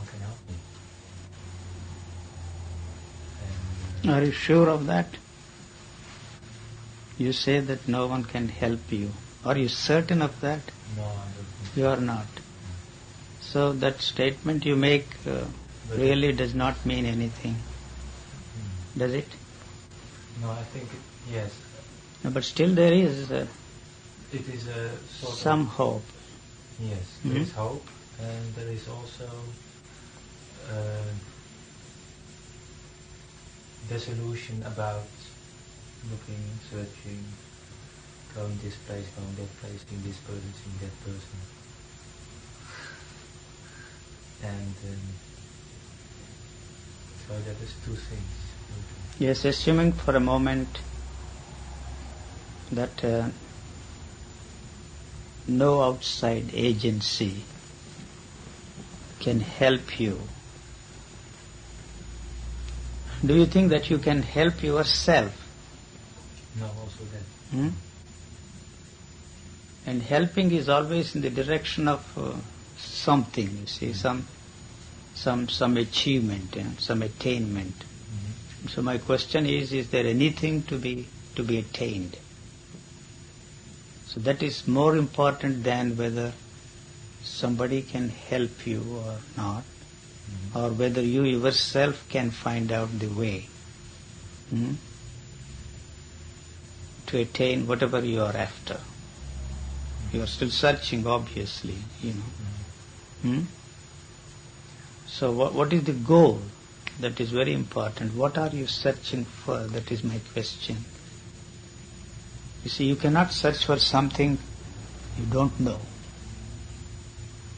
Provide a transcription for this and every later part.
one can help me. Are you sure of that? You say that no one can help you. Are you certain of that? No, I don't think You are not. So that statement you make really does not mean anything. Does it? No, I think yes. No, but still there is It is a sort some of hope. yes. There is hope, and there is also disillusion about looking, searching, going this place, going that place, seeing this person, seeing that person, and so that is two things. Yes, assuming for a moment that no outside agency can help you. Do you think that you can help yourself? No, also that. And helping is always in the direction of something, you see, some achievement, some attainment. So my question is there anything to be attained? So that is more important than whether somebody can help you or not, or whether you yourself can find out the way to attain whatever you are after. You are still searching, obviously, So what is the goal? That is very important. What are you searching for? That is my question. You see, you cannot search for something you don't know.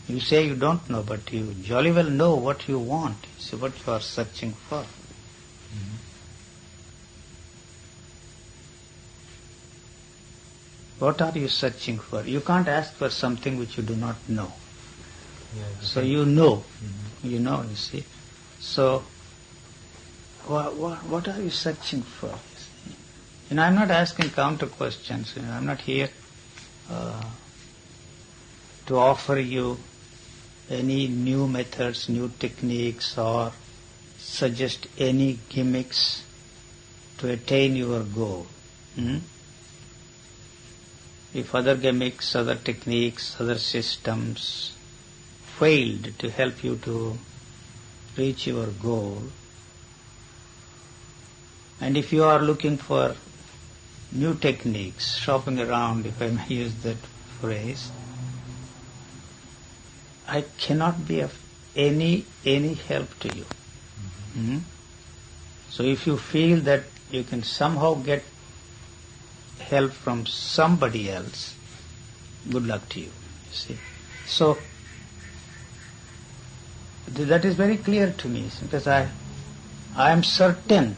You say you don't know, but you jolly well know what you want. See what you are searching for. What are you searching for? You can't ask for something which you do not know. So you know. You know, you see. So, what are you searching for? I'm not asking counter questions. I'm not here to offer you any new methods, new techniques, or suggest any gimmicks to attain your goal. If other gimmicks, other techniques, other systems failed to help you to reach your goal, and if you are looking for new techniques, shopping around, if I may use that phrase, I cannot be of any help to you. So if you feel that you can somehow get help from somebody else, good luck to you. See, so that is very clear to me, because I am certain,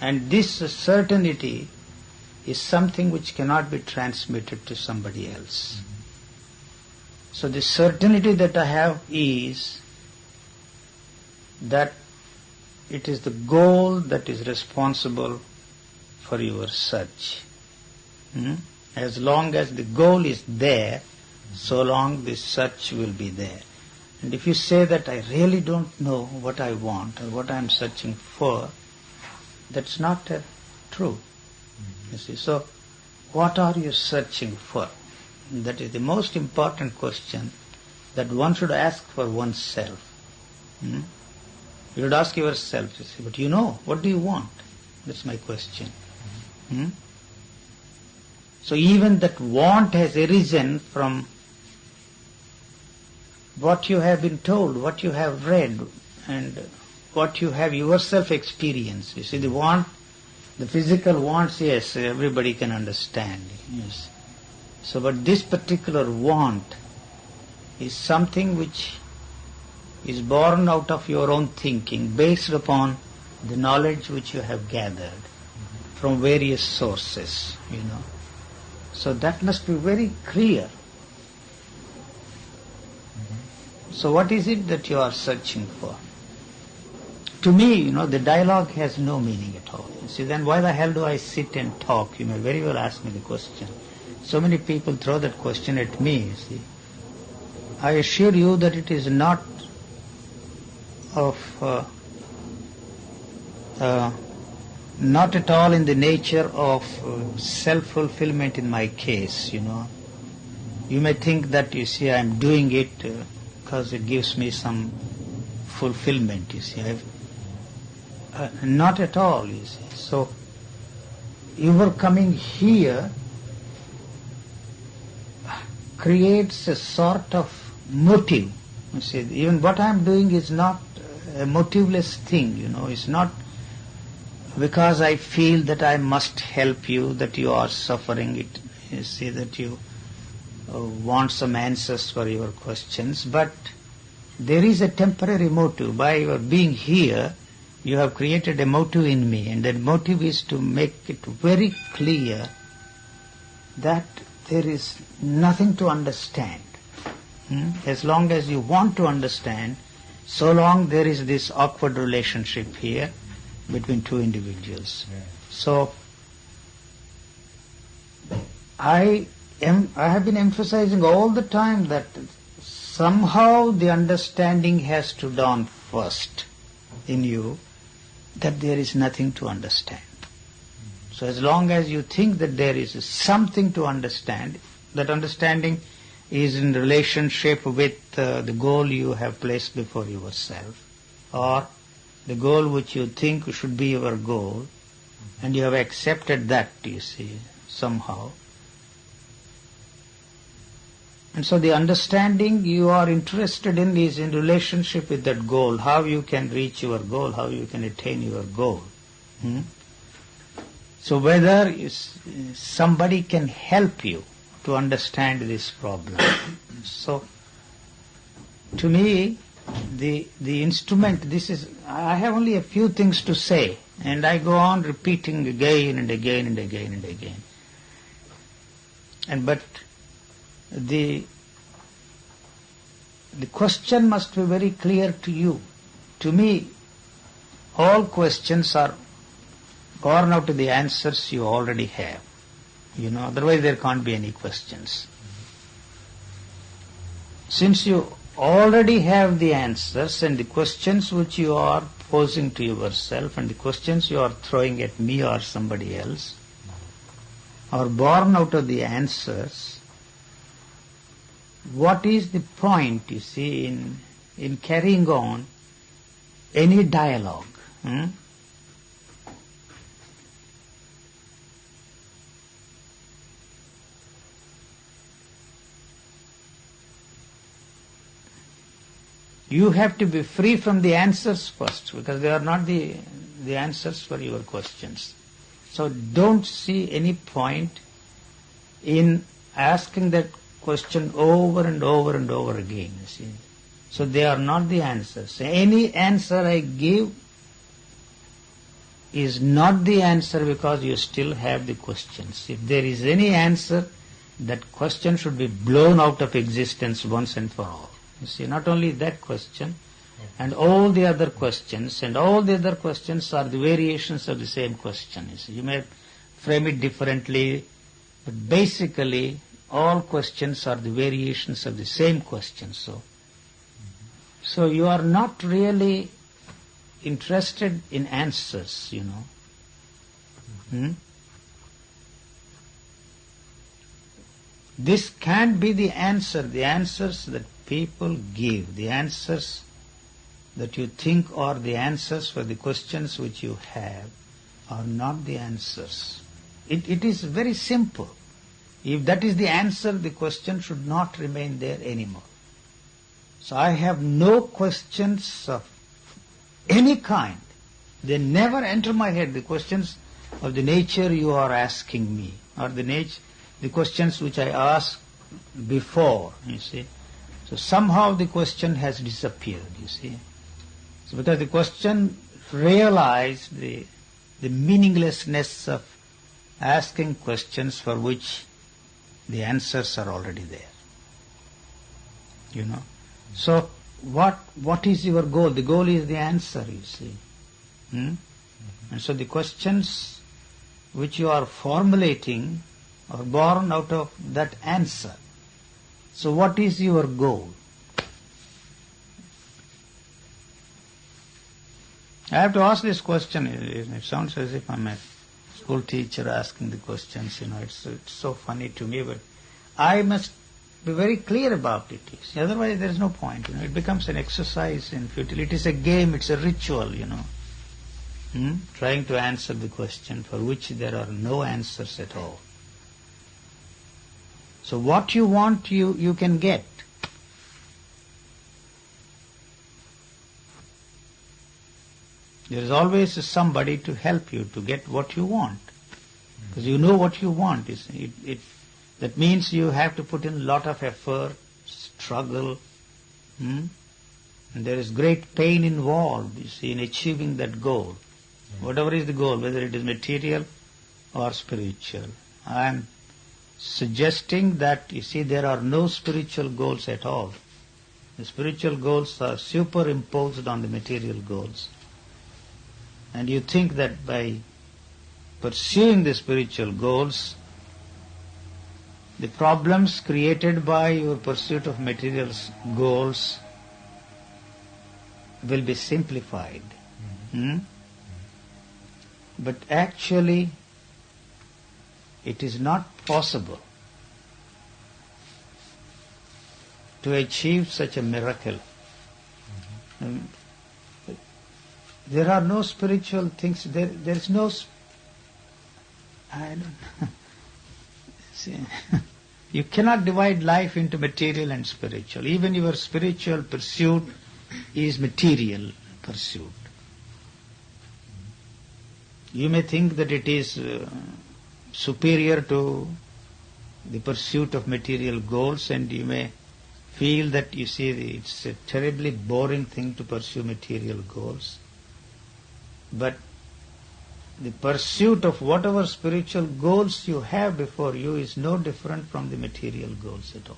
and this certainty is something which cannot be transmitted to somebody else. So the certainty that I have is that it is the goal that is responsible for your search. As long as the goal is there, so long the search will be there. And if you say that I really don't know what I want or what I am searching for, that's not true. You see, so what are you searching for? That is the most important question that one should ask for oneself. You should ask yourself, you see, but you know, what do you want? That's my question. So even that want has arisen from what you have been told, what you have read, and what you have yourself experienced. You see, the want, the physical wants, yes, everybody can understand. Yes. So, but this particular want is something which is born out of your own thinking, based upon the knowledge which you have gathered from various sources, So that must be very clear. So what is it that you are searching for? To me, the dialogue has no meaning at all. You see, then why the hell do I sit and talk? You may very well ask me the question. So many people throw that question at me, you see. I assure you that it is not of not at all in the nature of self-fulfillment in my case, You may think that, I am doing it because it gives me some fulfillment, not at all, So, your coming here creates a sort of motive. Even what I am doing is not a motiveless thing, It's not because I feel that I must help you, that you are suffering it, that you want some answers for your questions, but there is a temporary motive. By your being here, you have created a motive in me, and that motive is to make it very clear that there is nothing to understand. As long as you want to understand, so long there is this awkward relationship here between two individuals. Yeah. So, I have been emphasizing all the time that somehow the understanding has to dawn first in you that there is nothing to understand. So as long as you think that there is something to understand, that understanding is in relationship with the goal you have placed before yourself, or the goal which you think should be your goal, and you have accepted that, somehow. And so the understanding you are interested in is in relationship with that goal, how you can reach your goal, how you can attain your goal. So whether somebody can help you to understand this problem. So to me, the instrument, I have only a few things to say, and I go on repeating again and again and again and again. But the question must be very clear to you. To me, all questions are born out of the answers you already have. Otherwise there can't be any questions. Since you already have the answers, and the questions which you are posing to yourself and the questions you are throwing at me or somebody else are born out of the answers, what is the point, in carrying on any dialogue? You have to be free from the answers first, because they are not the answers for your questions. So don't see any point in asking that question over and over and over again. So they are not the answers. Any answer I give is not the answer because you still have the questions. If there is any answer, that question should be blown out of existence once and for all. Not only that question, and all the other questions, and all the other questions are the variations of the same question. You may frame it differently, but basically all questions are the variations of the same question. So you are not really interested in answers, This can't be the answers that people give, the answers that you think are the answers for the questions which you have are not the answers. It is very simple. If that is the answer, the question should not remain there anymore. So I have no questions of any kind. They never enter my head, the questions of the nature you are asking me, or the questions which I asked before, So somehow the question has disappeared, So because the question realized the meaninglessness of asking questions for which the answers are already there. So what is your goal? The goal is the answer, And so the questions which you are formulating are born out of that answer. So what is your goal? I have to ask this question. It sounds as if I'm a school teacher asking the questions. It's so funny to me, but I must be very clear about it. Otherwise, there is no point. It becomes an exercise in futility. It is a game. It's a ritual. Trying to answer the question for which there are no answers at all. So what you want, you can get. There is always somebody to help you to get what you want. Because you know what you want. That means you have to put in a lot of effort, struggle, and there is great pain involved, in achieving that goal. Whatever is the goal, whether it is material or spiritual. I am suggesting that, there are no spiritual goals at all. The spiritual goals are superimposed on the material goals. And you think that by pursuing the spiritual goals, the problems created by your pursuit of material goals will be simplified. But actually, it is not possible to achieve such a miracle. There are no spiritual things. There is no. I don't know. See, you cannot divide life into material and spiritual. Even your spiritual pursuit is material pursuit. You may think that it is superior to the pursuit of material goals, and you may feel that, it's a terribly boring thing to pursue material goals. But the pursuit of whatever spiritual goals you have before you is no different from the material goals at all.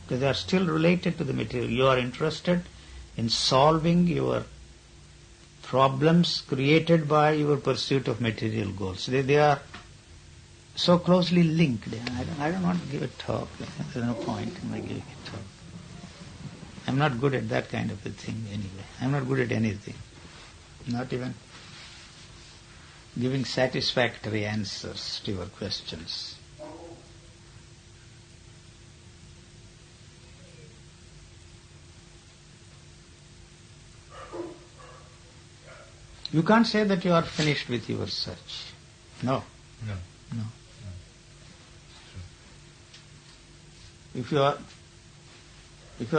Because they are still related to the material. You are interested in solving your problems created by your pursuit of material goals. They are so closely linked. I don't want to give a talk. There's no point in my giving a talk. I'm not good at that kind of a thing anyway. I'm not good at anything. Not even giving satisfactory answers to your questions. You can't say that you are finished with your search. No. No. If you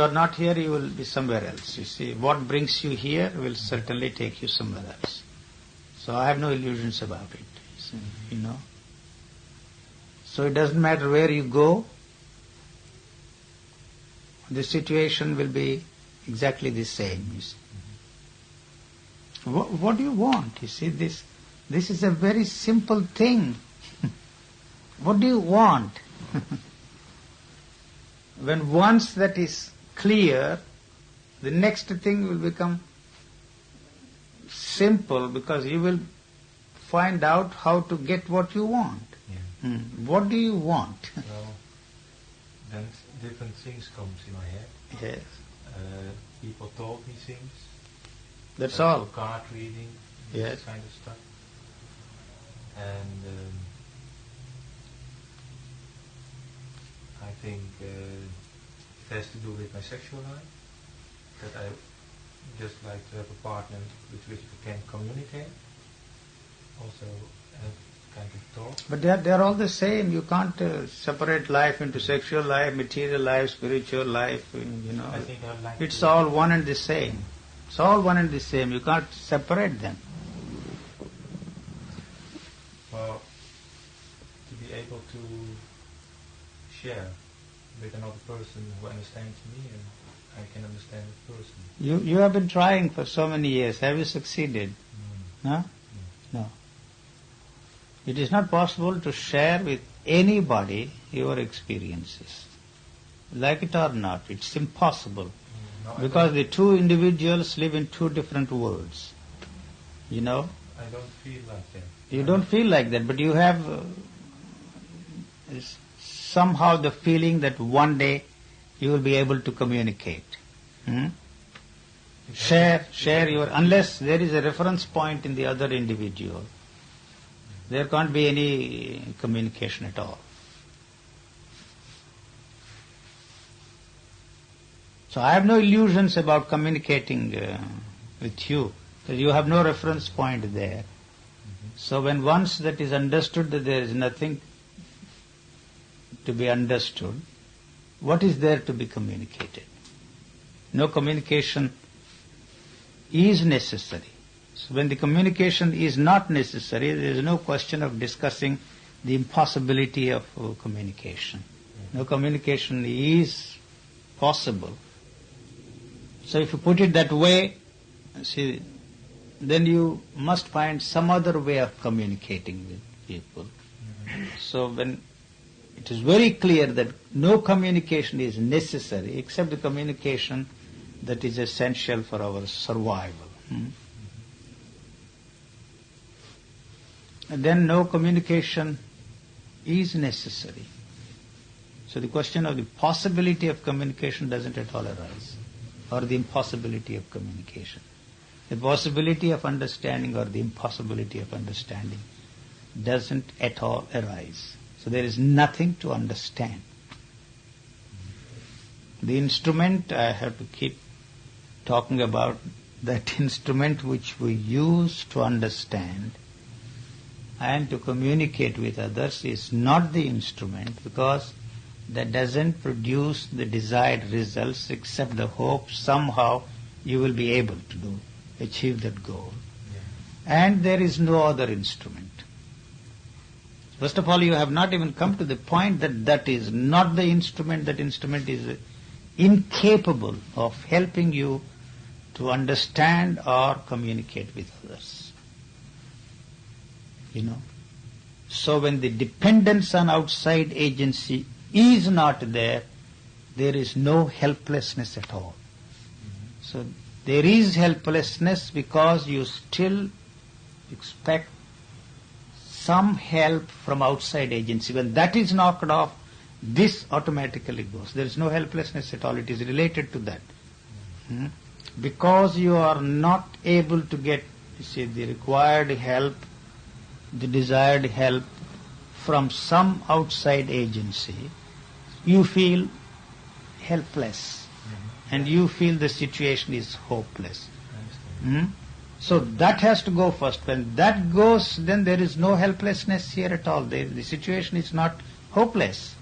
are not here, you will be somewhere else. What brings you here will certainly take you somewhere else. So I have no illusions about it, So it doesn't matter where you go, the situation will be exactly the same, What do you want? This is a very simple thing. What do you want? When once that is clear, the next thing will become simple, because you will find out how to get what you want. Yeah. What do you want? Well, then different things comes in my head. Yes. People told me things. That's all. Card reading, this kind of stuff. And I think it has to do with my sexual life. That I just like to have a partner with which we can communicate. Also have kind of talk. But they are all the same. You can't separate life into sexual life, material life, spiritual life. I think I like it's all one and the same. It's all one and the same. You can't separate them. Well, to be able to share with another person who understands me and I can understand the person. You have been trying for so many years. Have you succeeded? No? No. It is not possible to share with anybody your experiences. Like it or not, it's impossible. Because the two individuals live in two different worlds. I don't feel like that. You don't feel like that, but you have somehow the feeling that one day you will be able to communicate. Yeah, share your, unless there is a reference point in the other individual, there can't be any communication at all. So I have no illusions about communicating with you, because you have no reference point there. So when once that is understood that there is nothing to be understood, what is there to be communicated? No communication is necessary. So when the communication is not necessary, there is no question of discussing the impossibility of communication. No communication is possible. So if you put it that way, see, then you must find some other way of communicating with people. So when it is very clear that no communication is necessary except the communication that is essential for our survival. And then no communication is necessary. So the question of the possibility of communication doesn't at all arise, or the impossibility of communication. The possibility of understanding or the impossibility of understanding doesn't at all arise. So there is nothing to understand. The instrument, I have to keep talking about that instrument which we use to understand and to communicate with others is not the instrument, because that doesn't produce the desired results except the hope somehow you will be able to achieve that goal. And there is no other instrument. First of all, you have not even come to the point that that is not the instrument. That instrument is incapable of helping you to understand or communicate with others. So when the dependence on outside agency is not there, there is no helplessness at all. So there is helplessness because you still expect some help from outside agency. When that is knocked off, this automatically goes. There is no helplessness at all. It is related to that. Because you are not able to get, the required help, the desired help from some outside agency, you feel helpless and you feel the situation is hopeless. So that has to go first. When that goes, then there is no helplessness here at all. The situation is not hopeless.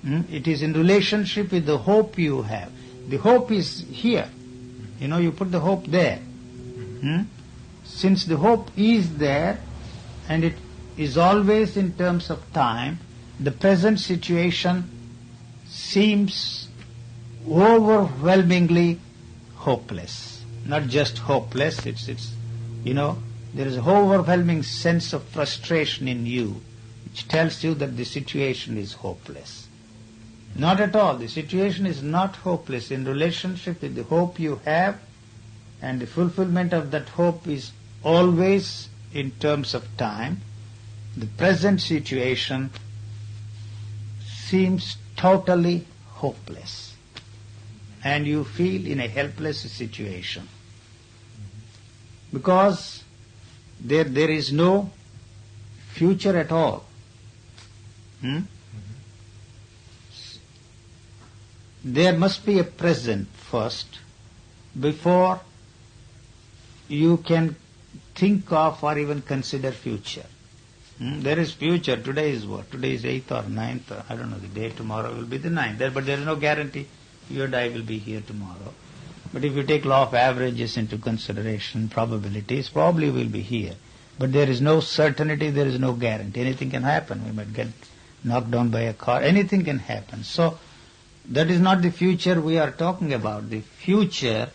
It is in relationship with the hope you have. The hope is here. You put the hope there. Since the hope is there and it is always in terms of time, the present situation seems overwhelmingly hopeless. Not just hopeless, it's there is an overwhelming sense of frustration in you which tells you that the situation is hopeless. Not at all. The situation is not hopeless. In relationship with the hope you have, and the fulfillment of that hope is always in terms of time, the present situation seems totally hopeless. And you feel in a helpless situation. Because there is no future at all. There must be a present first before you can think of or even consider future. There is future. Today is what? Today is 8th or 9th. Or I don't know. The day tomorrow will be the 9th. But there is no guarantee you and I will be here tomorrow. But if you take law of averages into consideration, probabilities, probably will be here. But there is no certainty, there is no guarantee. Anything can happen. We might get knocked down by a car. Anything can happen. So that is not the future we are talking about. The future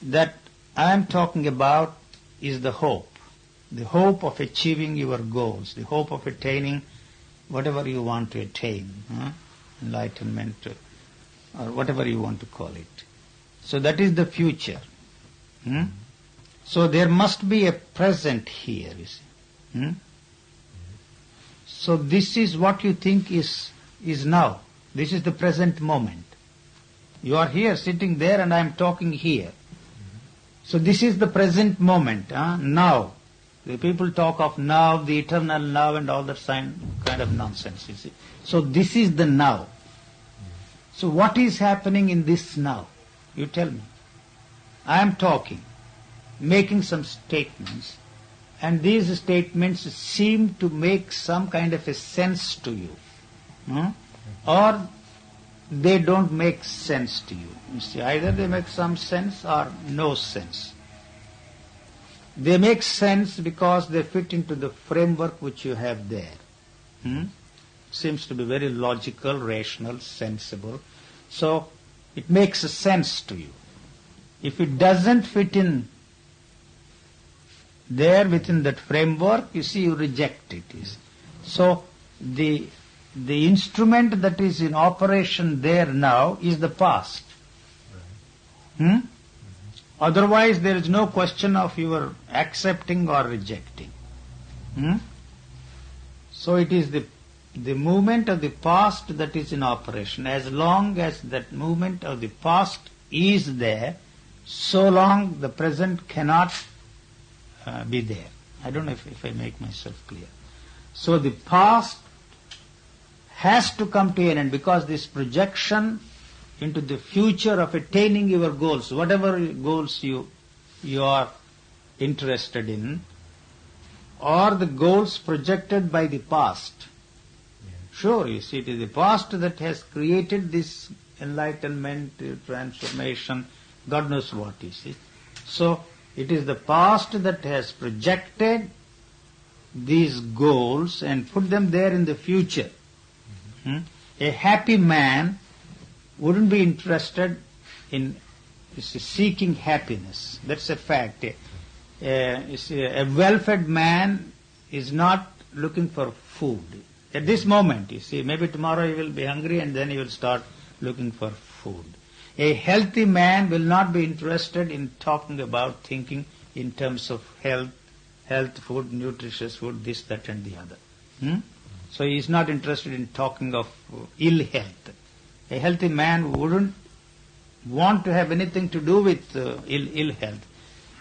that I am talking about is the hope of achieving your goals, the hope of attaining whatever you want to attain, enlightenment, or whatever you want to call it. So that is the future. So there must be a present here, you see. So this is what you think is now. This is the present moment. You are here, sitting there, and I am talking here. So this is the present moment, now. The people talk of now, the eternal now, and all that kind of nonsense, you see. So this is the now. So what is happening in this now? You tell me. I am talking, making some statements, and these statements seem to make some kind of a sense to you. Or they don't make sense to you. You see, either they make some sense or no sense. They make sense because they fit into the framework which you have there. Seems to be very logical, rational, sensible. So it makes a sense to you. If it doesn't fit in there within that framework, you see, you reject it. So the instrument that is in operation there now is the past. Otherwise there is no question of your accepting or rejecting. So it is the movement of the past that is in operation. As long as that movement of the past is there, so long the present cannot be there. I don't know if I make myself clear. So the past has to come to an end, because this projection into the future of attaining your goals, whatever goals you are interested in, or the goals projected by the past. Sure, you see, it is the past that has created this enlightenment, transformation, God knows what, you see. So it is the past that has projected these goals and put them there in the future. A happy man wouldn't be interested in seeking happiness. That's a fact. A well-fed man is not looking for food. At this moment, you see, maybe tomorrow he will be hungry and then he will start looking for food. A healthy man will not be interested in talking about, thinking in terms of health food, nutritious food, this, that and the other. So he is not interested in talking of ill health. A healthy man wouldn't want to have anything to do with ill health.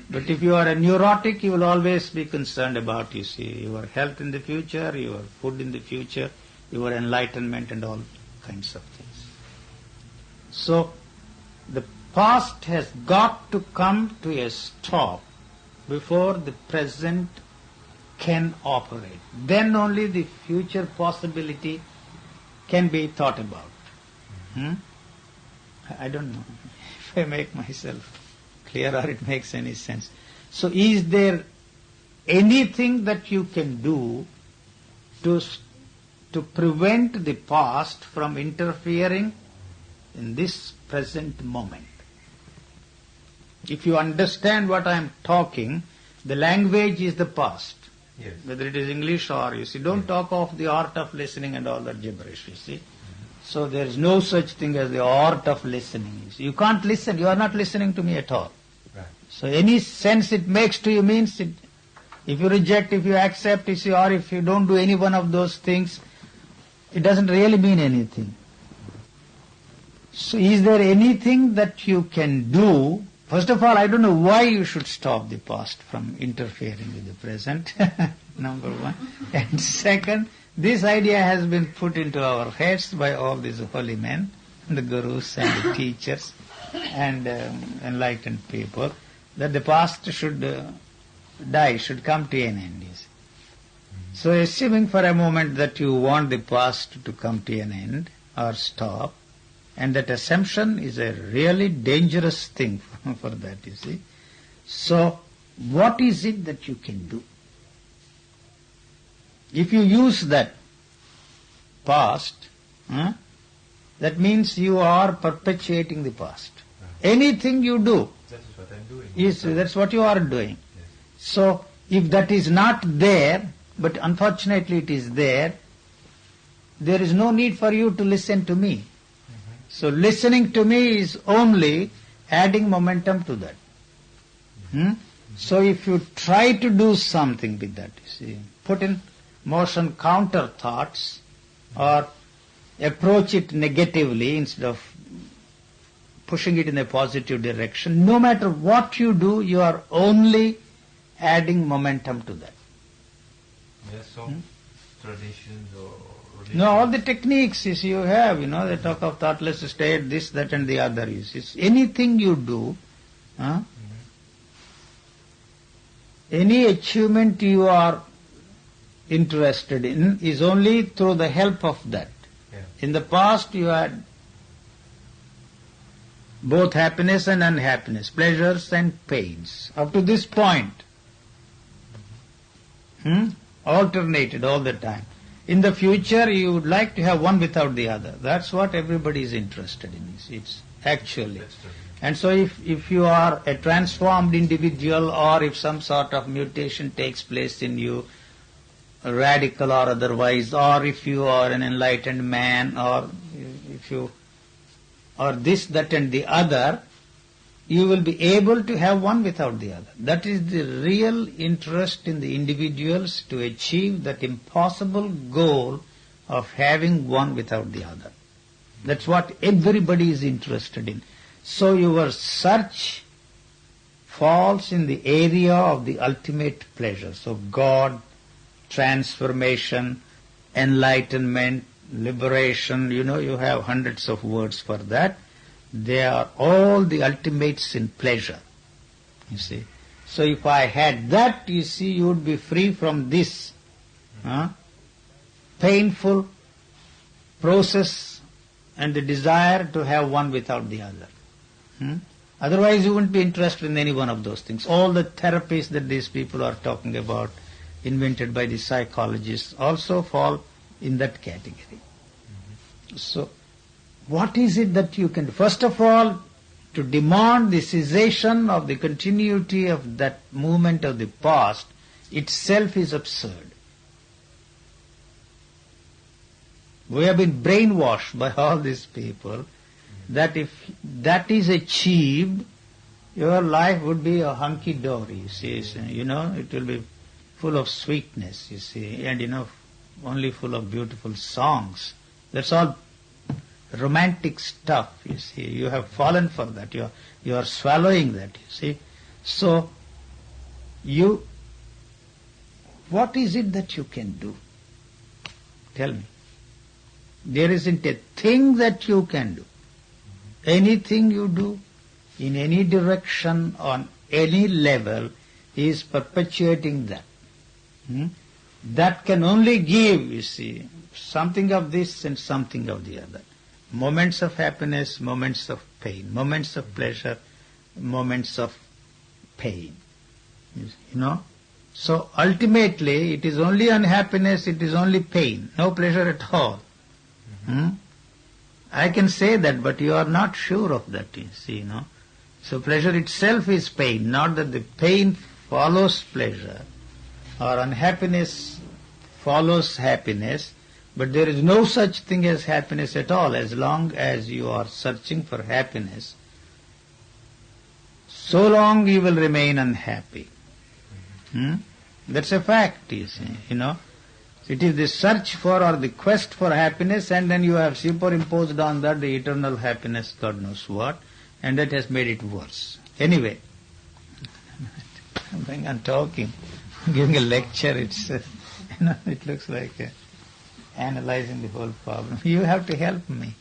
But if you are a neurotic, you will always be concerned about, you see, your health in the future, your food in the future, your enlightenment and all kinds of things. So the past has got to come to a stop before the present can operate. Then only the future possibility can be thought about. I don't know if I make myself clear or it makes any sense. So is there anything that you can do to prevent the past from interfering in this present moment? If you understand what I am talking, the language is the past. Yes. Whether it is English or, you see, don't talk of the art of listening and all that gibberish, you see. So there is no such thing as the art of listening. You see. You can't listen, you are not listening to me at all. Right. So any sense it makes to you means it, if you reject, if you accept, you see, or if you don't do any one of those things, it doesn't really mean anything. So is there anything that you can do? First of all, I don't know why you should stop the past from interfering with the present, number one. And second, this idea has been put into our heads by all these holy men, the gurus and the teachers and enlightened people, that the past should die, should come to an end. So assuming for a moment that you want the past to come to an end or stop, and that assumption is a really dangerous thing for that, you see. So what is it that you can do? If you use that past, that means you are perpetuating the past. Right. Anything you do, that is what I'm doing. Yes, that's what you are doing. Yes. So if that is not there, but unfortunately it is there is no need for you to listen to me. So listening to me is only adding momentum to that. So if you try to do something with that, you see, put in motion counter thoughts or approach it negatively instead of pushing it in a positive direction. No matter what you do, you are only adding momentum to that. Yes, some traditions or religions. No, all the techniques is you have, they talk of thoughtless state, this, that and the other. It's anything you do, any achievement you are interested in is only through the help of that. Yeah. In the past you had both happiness and unhappiness, pleasures and pains. Up to this point, alternated all the time. In the future you would like to have one without the other. That's what everybody is interested in. It's actually. That's true. And so if you are a transformed individual, or if some sort of mutation takes place in you, radical or otherwise, or if you are an enlightened man, or if you are this, that and the other, you will be able to have one without the other. That is the real interest in the individuals, to achieve that impossible goal of having one without the other. That's what everybody is interested in. So your search falls in the area of the ultimate pleasure. So God, transformation, enlightenment, liberation, you have hundreds of words for that. They are all the ultimates in pleasure, you see. So if I had that, you see, you would be free from this painful process and the desire to have one without the other. Otherwise you wouldn't be interested in any one of those things. All the therapies that these people are talking about, invented by the psychologists, also fall in that category. So what is it that you can do? First of all, to demand the cessation of the continuity of that movement of the past itself is absurd. We have been brainwashed by all these people that if that is achieved, your life would be a hunky-dory, you see. It will be full of sweetness, you see, and only full of beautiful songs. That's all romantic stuff, you see. You have fallen for that. You are swallowing that, you see. So, what is it that you can do? Tell me. There isn't a thing that you can do. Anything you do, in any direction, on any level, is perpetuating that. That can only give, you see, something of this and something of the other. Moments of happiness, moments of pain, moments of pleasure, moments of pain. So ultimately it is only unhappiness, it is only pain, no pleasure at all. I can say that, but you are not sure of that, you see, So pleasure itself is pain, not that the pain follows pleasure, or unhappiness follows happiness, but there is no such thing as happiness at all. As long as you are searching for happiness, so long you will remain unhappy. That's a fact, you see, It is the search for or the quest for happiness, and then you have superimposed on that the eternal happiness, God knows what, and that has made it worse. Anyway, I'm going on talking, giving a lecture, it's, it looks like analyzing the whole problem. You have to help me.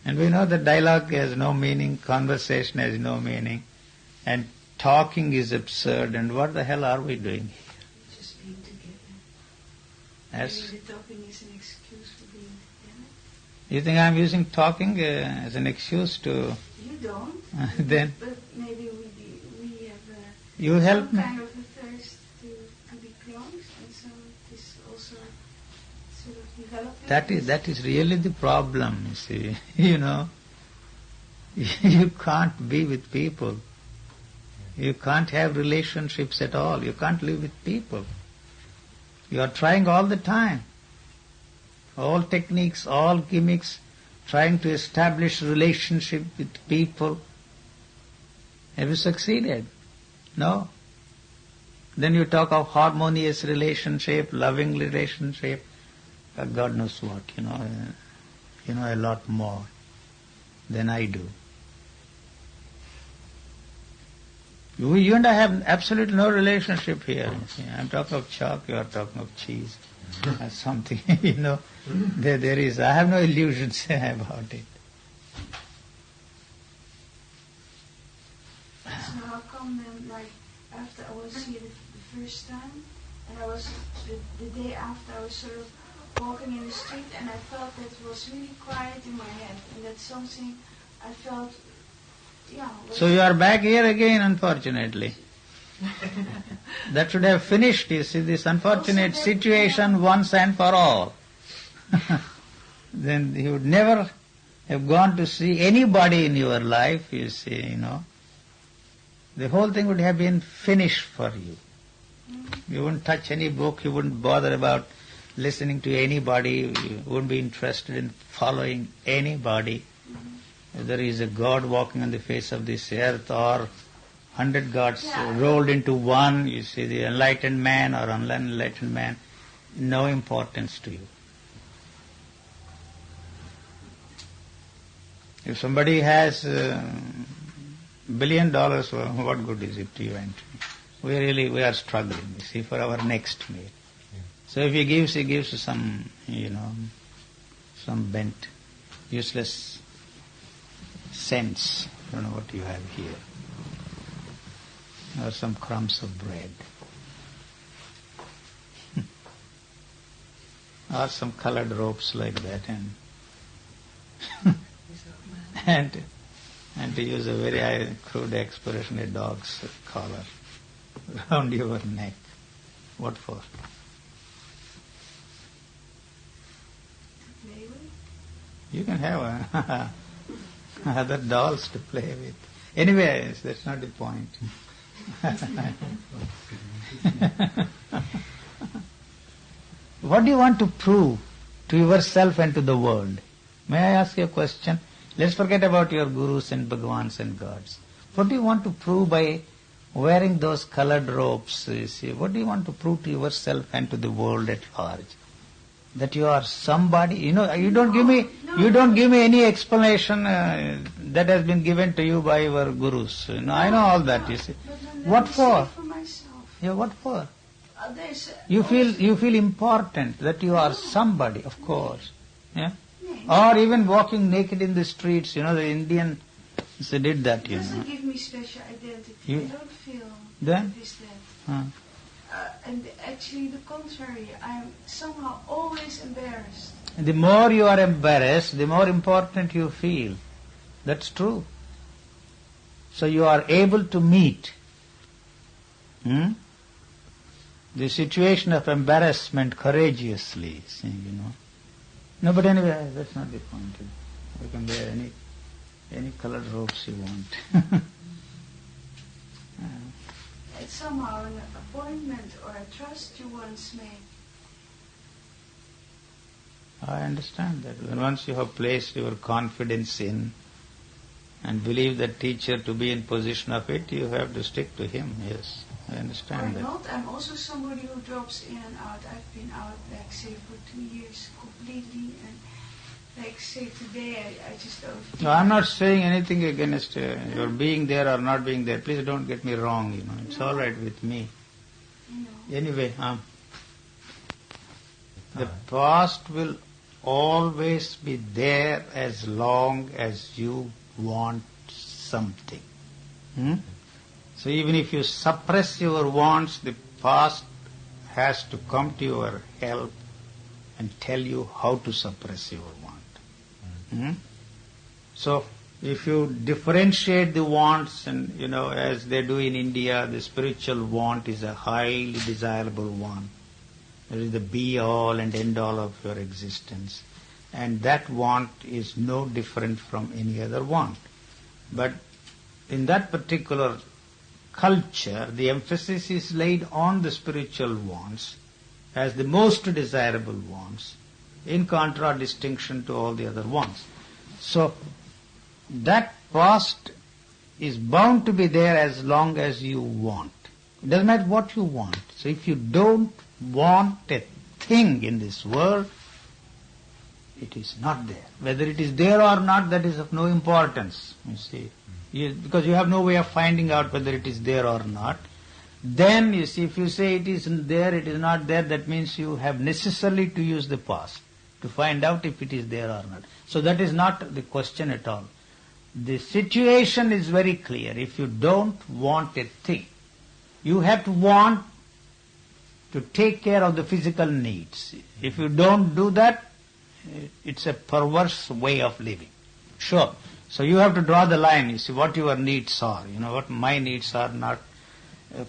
And we know that dialogue has no meaning, conversation has no meaning, and talking is absurd, and what the hell are we doing here? Just being together. Yes. Maybe the talking is an excuse for being together. You think I'm using talking as an excuse to... You don't. Then But maybe we have you help some me. kind of a thirst to be close, and so it is also sort of developing. That is really the problem, you see. You can't be with people. You can't have relationships at all. You can't live with people. You are trying all the time. All techniques, all gimmicks, trying to establish relationship with people. Have you succeeded? No. Then you talk of harmonious relationship, loving relationship, God knows what, a lot more. than I do. You and I have absolutely no relationship here. You see. I'm talking of chalk, you are talking of cheese. That's something, there is. I have no illusions about it. So how come then, like, after I was here the first time, and I was, the day after, I was sort of walking in the street, and I felt that it was really quiet in my head, and that's something I felt, So you are back here again, unfortunately. That should have finished, you see, this unfortunate situation once and for all. Then you would never have gone to see anybody in your life, you see, The whole thing would have been finished for you. You wouldn't touch any book, you wouldn't bother about listening to anybody, you wouldn't be interested in following anybody. Whether he is a God walking on the face of this earth or 100 gods rolled into one, you see, the enlightened man or unenlightened man, no importance to you. If somebody has $1 billion, what good is it to you and to me? We are struggling, you see, for our next meal. So if he gives some, some bent, useless cents. I don't know what you have here. Or some crumbs of bread. Or some colored ropes like that, and to use a very crude expression, a dog's collar around your neck. What for? You can have other dolls to play with. Anyway, that's not the point. What do you want to prove to yourself and to the world? May I ask you a question? Let's forget about your gurus and bhagwans and gods. What do you want to prove by wearing those colored robes? You see, what do you want to prove to yourself and to the world at large? That you are somebody. You don't give me any explanation that has been given to you by your gurus. I know all that. You see, what for? For myself. Yeah, what for? You feel important that you are somebody, of course. Yeah. Or even walking naked in the streets. The Indians did that. It doesn't give me special identity. I don't feel then? this that. And actually the contrary, I am somehow always embarrassed. The more you are embarrassed, the more important you feel. That's true. So you are able to meet the situation of embarrassment courageously, No, but anyway, that's not the point. You can wear any colored robes you want. It's somehow an appointment or a trust you once made. I understand that. When once you have placed your confidence in and believe that teacher to be in position of it, you have to stick to him. Yes, I understand that. Not, I'm also somebody who drops in and out. I've been out, say, for 2 years completely, and say today, I just don't feel. No, I'm not saying anything against your being there or not being there. Please don't get me wrong, It's all right with me. Anyway, the past will always be there as long as you want something. So even if you suppress your wants, the past has to come to your help and tell you how to suppress your want. So if you differentiate the wants, and as they do in India, the spiritual want is a highly desirable want. It is the be-all and end-all of your existence. And that want is no different from any other want. But in that particular culture, the emphasis is laid on the spiritual wants as the most desirable wants, in contradistinction to all the other wants. So that past is bound to be there as long as you want. It doesn't matter what you want. So if you don't want a thing in this world, it is not there. Whether it is there or not, that is of no importance, you see. Because you have no way of finding out whether it is there or not. Then, you see, if you say it is there, it is not there, that means you have necessarily to use the past to find out if it is there or not. So that is not the question at all. The situation is very clear. If you don't want a thing, you have to want to take care of the physical needs. If you don't do that, it's a perverse way of living. Sure. So you have to draw the line, you see, what your needs are. You know, what my needs are not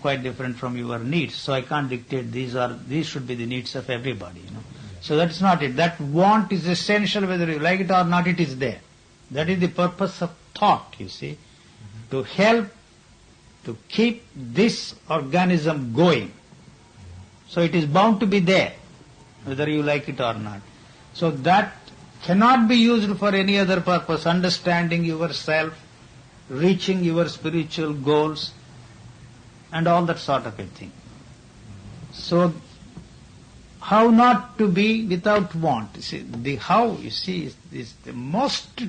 quite different from your needs. So I can't dictate these should be the needs of everybody, you know. So that's not it. That want is essential, whether you like it or not, it is there. That is the purpose of thought, you see, to help to keep this organism going. So it is bound to be there, whether you like it or not. So that cannot be used for any other purpose, understanding yourself, reaching your spiritual goals, and all that sort of a thing. So, how not to be without want? You see, the how, you see, is the most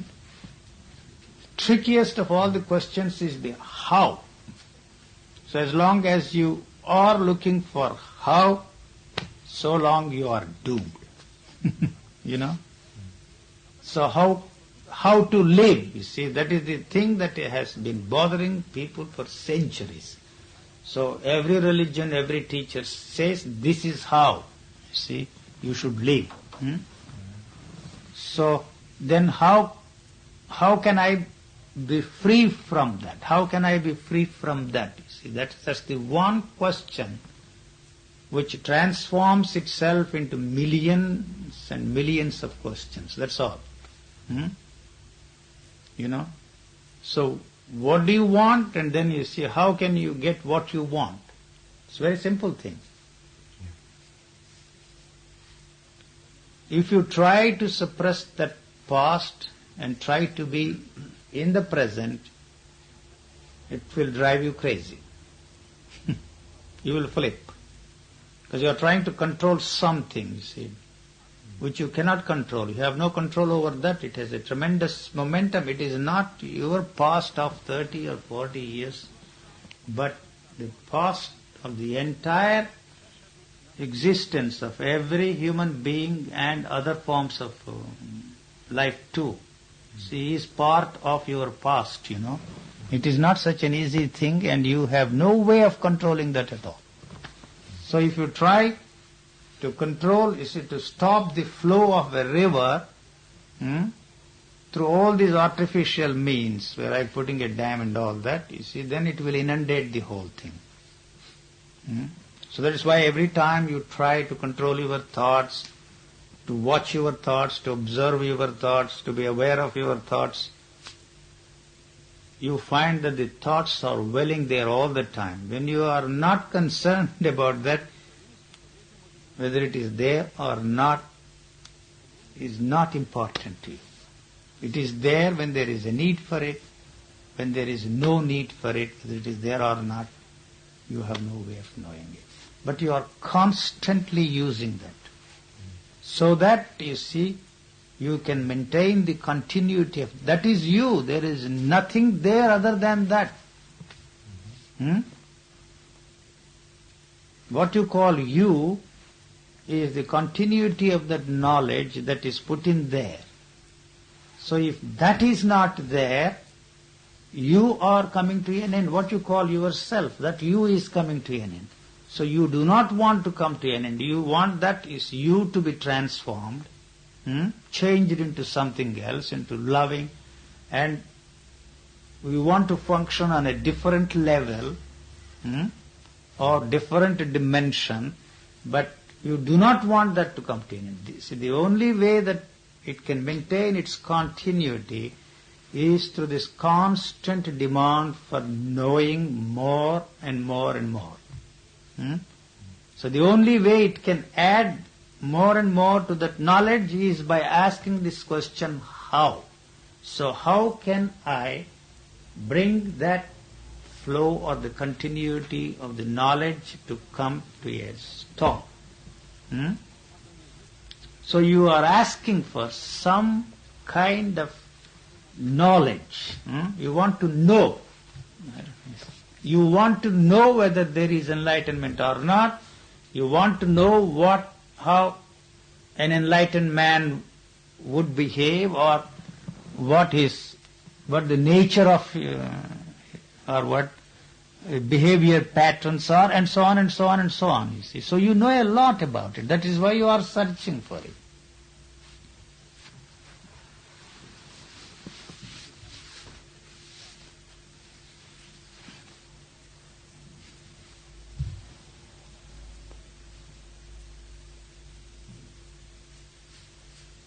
trickiest of all the questions is the how. So as long as you are looking for how, so long you are doomed. You know? So how to live, you see, that is the thing that has been bothering people for centuries. So every religion, every teacher says this is how, you see, you should live. So then how can I be free from that? How can I be free from that? You see, that's the one question which transforms itself into millions and millions of questions. That's all. You know? So, what do you want? And then you see, how can you get what you want? It's a very simple thing. If you try to suppress that past and try to be in the present, it will drive you crazy. You will flip. Because you are trying to control something, you see, which you cannot control. You have no control over that. It has a tremendous momentum. It is not your past of 30 or 40 years, but the past of the entire existence of every human being and other forms of life too. See, is part of your past, you know. It is not such an easy thing, and you have no way of controlling that at all. So if you try to control, you see, to stop the flow of a river through all these artificial means, like putting a dam and all that, you see, then it will inundate the whole thing. So that is why every time you try to control your thoughts, to watch your thoughts, to observe your thoughts, to be aware of your thoughts, you find that the thoughts are welling there all the time. When you are not concerned about that, whether it is there or not, is not important to you. It is there when there is a need for it. When there is no need for it, whether it is there or not, you have no way of knowing it. But you are constantly using that. So that, you see, you can maintain the continuity of... That is you. There is nothing there other than that. What you call you is the continuity of that knowledge that is put in there. So if that is not there, you are coming to an end. What you call yourself, that you is coming to an end. So you do not want to come to an end. You want that is you to be transformed, changed into something else, into loving, and we want to function on a different level or different dimension, but you do not want that to come to an end. See, the only way that it can maintain its continuity is through this constant demand for knowing more and more and more. So the only way it can add more and more to that knowledge is by asking this question, how? So how can I bring that flow or the continuity of the knowledge to come to a stop? So you are asking for some kind of knowledge. You want to know. You want to know whether there is enlightenment or not. You want to know how an enlightened man would behave, or what the nature of or what behavior patterns are, and so on and so on and so on. You see, so you know a lot about it. That is why you are searching for it.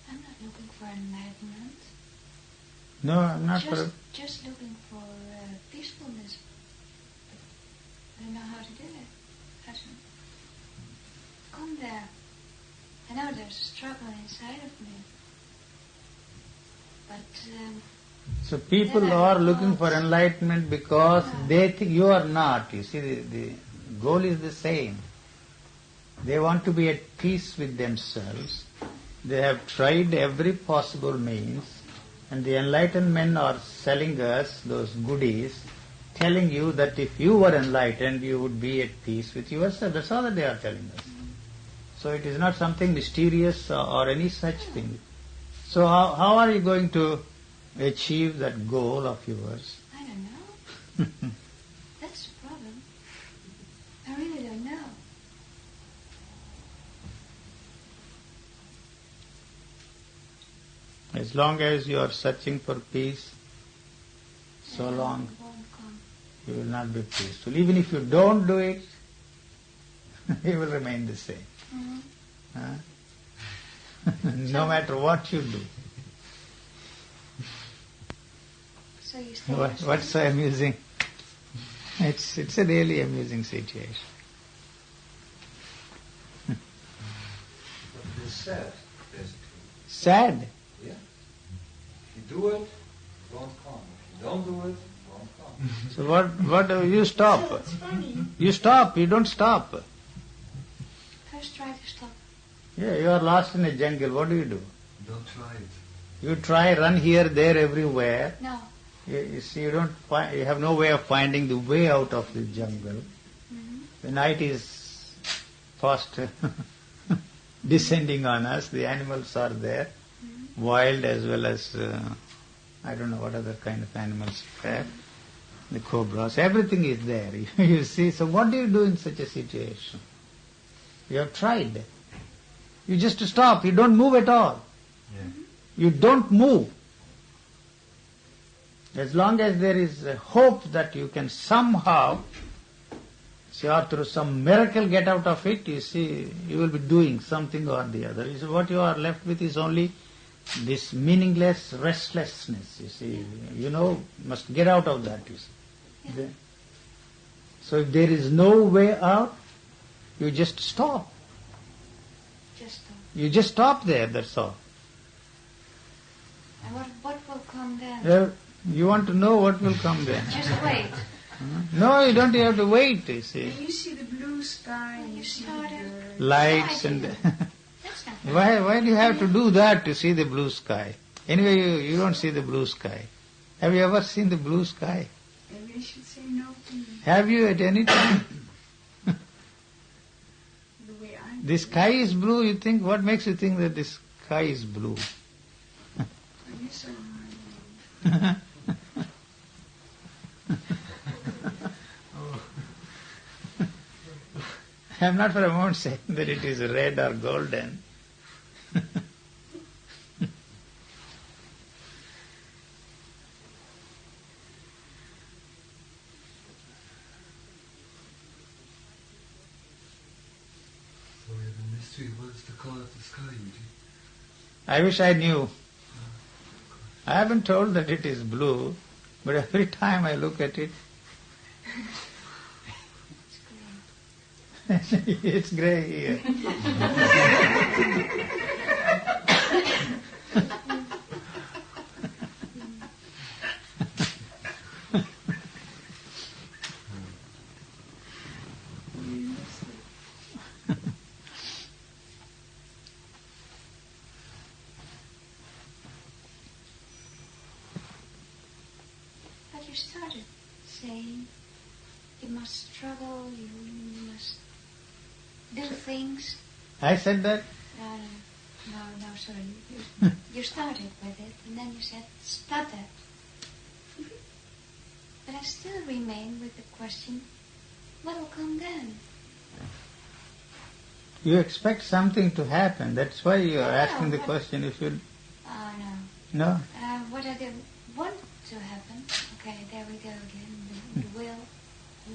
I'm not looking for enlightenment. No, I'm not for. Just looking for peacefulness. I don't know how to do it. How to come there. I know there's a struggle inside of me. But So people are looking for enlightenment because they think you are not. You see, the goal is the same. They want to be at peace with themselves. They have tried every possible means, and the enlightened men are selling us those goodies, telling you that if you were enlightened, you would be at peace with yourself. That's all that they are telling us. So it is not something mysterious or any such thing. So how are you going to achieve that goal of yours? I don't know. That's the problem. I really don't know. As long as you are searching for peace, so long It won't come. you will not be peaceful. Even if you don't do it, you will remain the same. Mhm. Huh? No matter what you do. So you stay What's so amusing? It's a really amusing situation. But it is sad, basically. Sad. Yeah. If you do it, it won't come. If you don't do it, it won't come. So what do you stop? It's funny. You stop, you don't stop. First try to stop. Yeah, you are lost in a jungle. What do? Don't try it. You try, run here, there, everywhere. No. You see, you have no way of finding the way out of the jungle. Mhm. The night is fast descending on us. The animals are there, wild as well as, I don't know what other kind of animals there. The cobras, everything is there. You see, so what do you do in such a situation? You have tried. You just stop. You don't move at all. Yeah. You don't move. As long as there is a hope that you can somehow, or through some miracle get out of it, you see, you will be doing something or the other. You see, what you are left with is only this meaningless restlessness, you see. You must get out of that, you see. Yeah. So if there is no way out, you just stop. Just stop. You just stop there, that's all. And what will come then? Well, you want to know what will come then. Just wait. No, you don't have to wait, you see. You see the blue sky, you see the birds. Lights and... That's not Why do you have to do that to see the blue sky? Anyway, you don't see the blue sky. Have you ever seen the blue sky? Maybe I should say no to you. Have you at any time? The way I The sky is blue, you think, what makes you think that the sky is blue? Are you so hard? I am not for a moment saying that it is red or golden. So we have a mystery. What is the color of the sky, Yuji? I wish I knew. I haven't told that it is blue, but every time I look at it, it's grey here. started saying you must struggle, you must do things. I said that? No, sorry. You started with it, and then you said, stop that. But I still remain with the question, what will come then? You expect something to happen. That's why you are No, asking the but- question. If you Oh, no. no, What I do want to happen, okay, there we go again, the will,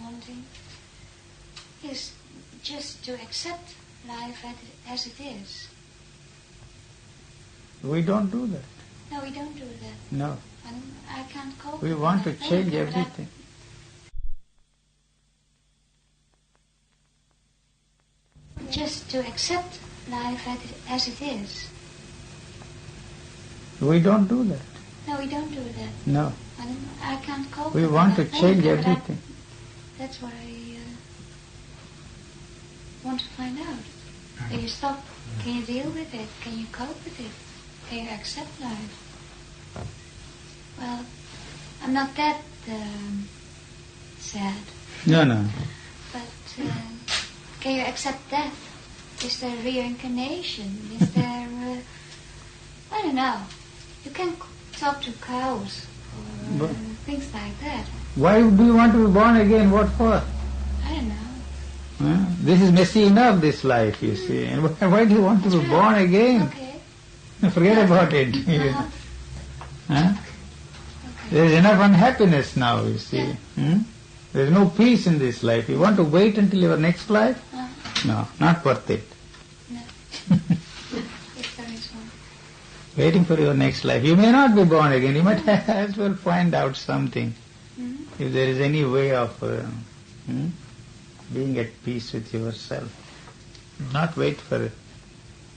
wanting, is just to accept life as it is. we don't do that. No, we don't do that. No, I can't cope we with want to that change thing, but everything. just to accept life as it is. We don't do that. No, we don't do that. No, I can't cope we with want to that change thing, but everything. that's what I want to find out. Can you stop? Can you deal with it? Can you cope with it? Can you accept life? Well, I'm not that sad, No. but can you accept death? Is there reincarnation? Is there, I don't know. You can talk to cows or But- things like that. Why do you want to be born again? What for? I don't know. Huh? This is messy enough, this life, you see. And why do you want to be That's born right. again? Okay. Forget about it. Uh-huh. Huh? Okay. There is enough unhappiness now, you see. Yeah. There is no peace in this life. You want to wait until your next life? Uh, No, not worth it. no. If there is one. Waiting for your next life. You may not be born again. You might as well find out something. Mm-hmm. If there is any way of being at peace with yourself. Not wait for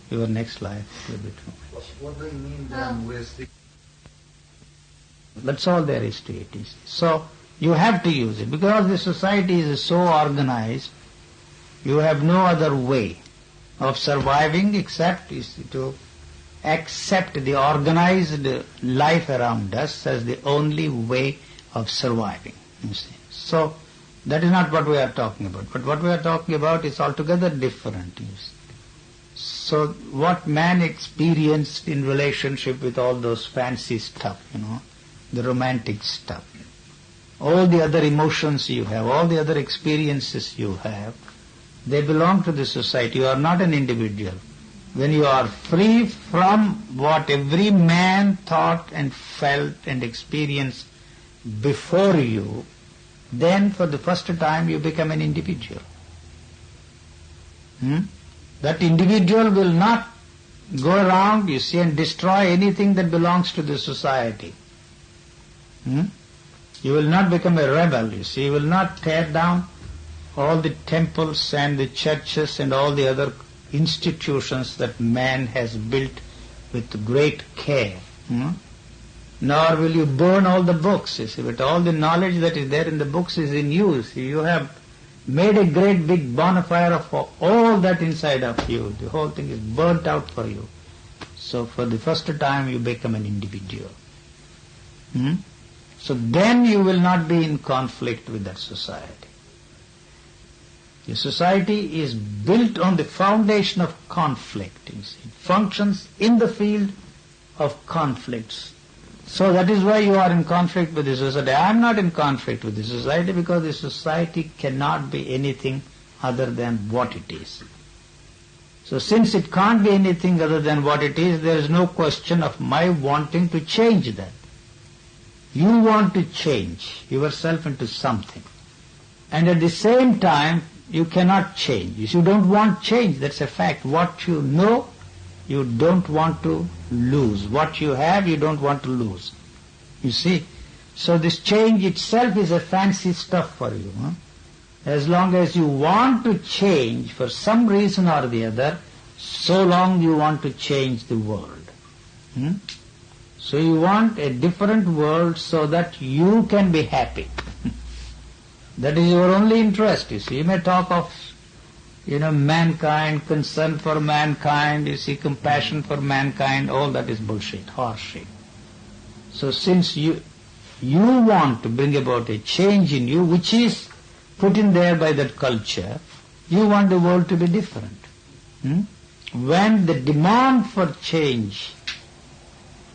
your next life. A little bit too much. What do you mean then with the... That's all there is to it. You see. So you have to use it. Because the society is so organized, you have no other way of surviving except to accept the organized life around us as the only way of surviving. You see. So that is not what we are talking about. But what we are talking about is altogether different. You see. So what man experienced in relationship with all those fancy stuff, the romantic stuff, all the other emotions you have, all the other experiences you have, they belong to the society. You are not an individual. When you are free from what every man thought and felt and experienced before you, then for the first time you become an individual. That individual will not go around, you see, and destroy anything that belongs to the society. You will not become a rebel, you see. You will not tear down all the temples and the churches and all the other institutions that man has built with great care. Nor will you burn all the books, you see. But all the knowledge that is there in the books is in use. You have made a great big bonfire of all that inside of you. The whole thing is burnt out for you. So for the first time you become an individual. So then you will not be in conflict with that society. The society is built on the foundation of conflict. You see. It functions in the field of conflicts. So that is why you are in conflict with the society. I am not in conflict with the society because the society cannot be anything other than what it is. So since it can't be anything other than what it is, there is no question of my wanting to change that. You want to change yourself into something. And at the same time, you cannot change. If you don't want change, that's a fact. What you know, you don't want to lose. What you have, you don't want to lose. You see? So this change itself is a fancy stuff for you. As long as you want to change for some reason or the other, so long you want to change the world. So you want a different world so that you can be happy. That is your only interest, you see. You may talk of, mankind, concern for mankind, you see, compassion for mankind, all that is bullshit, horseshit. So since you want to bring about a change in you which is put in there by that culture. You want the world to be different. When the demand for change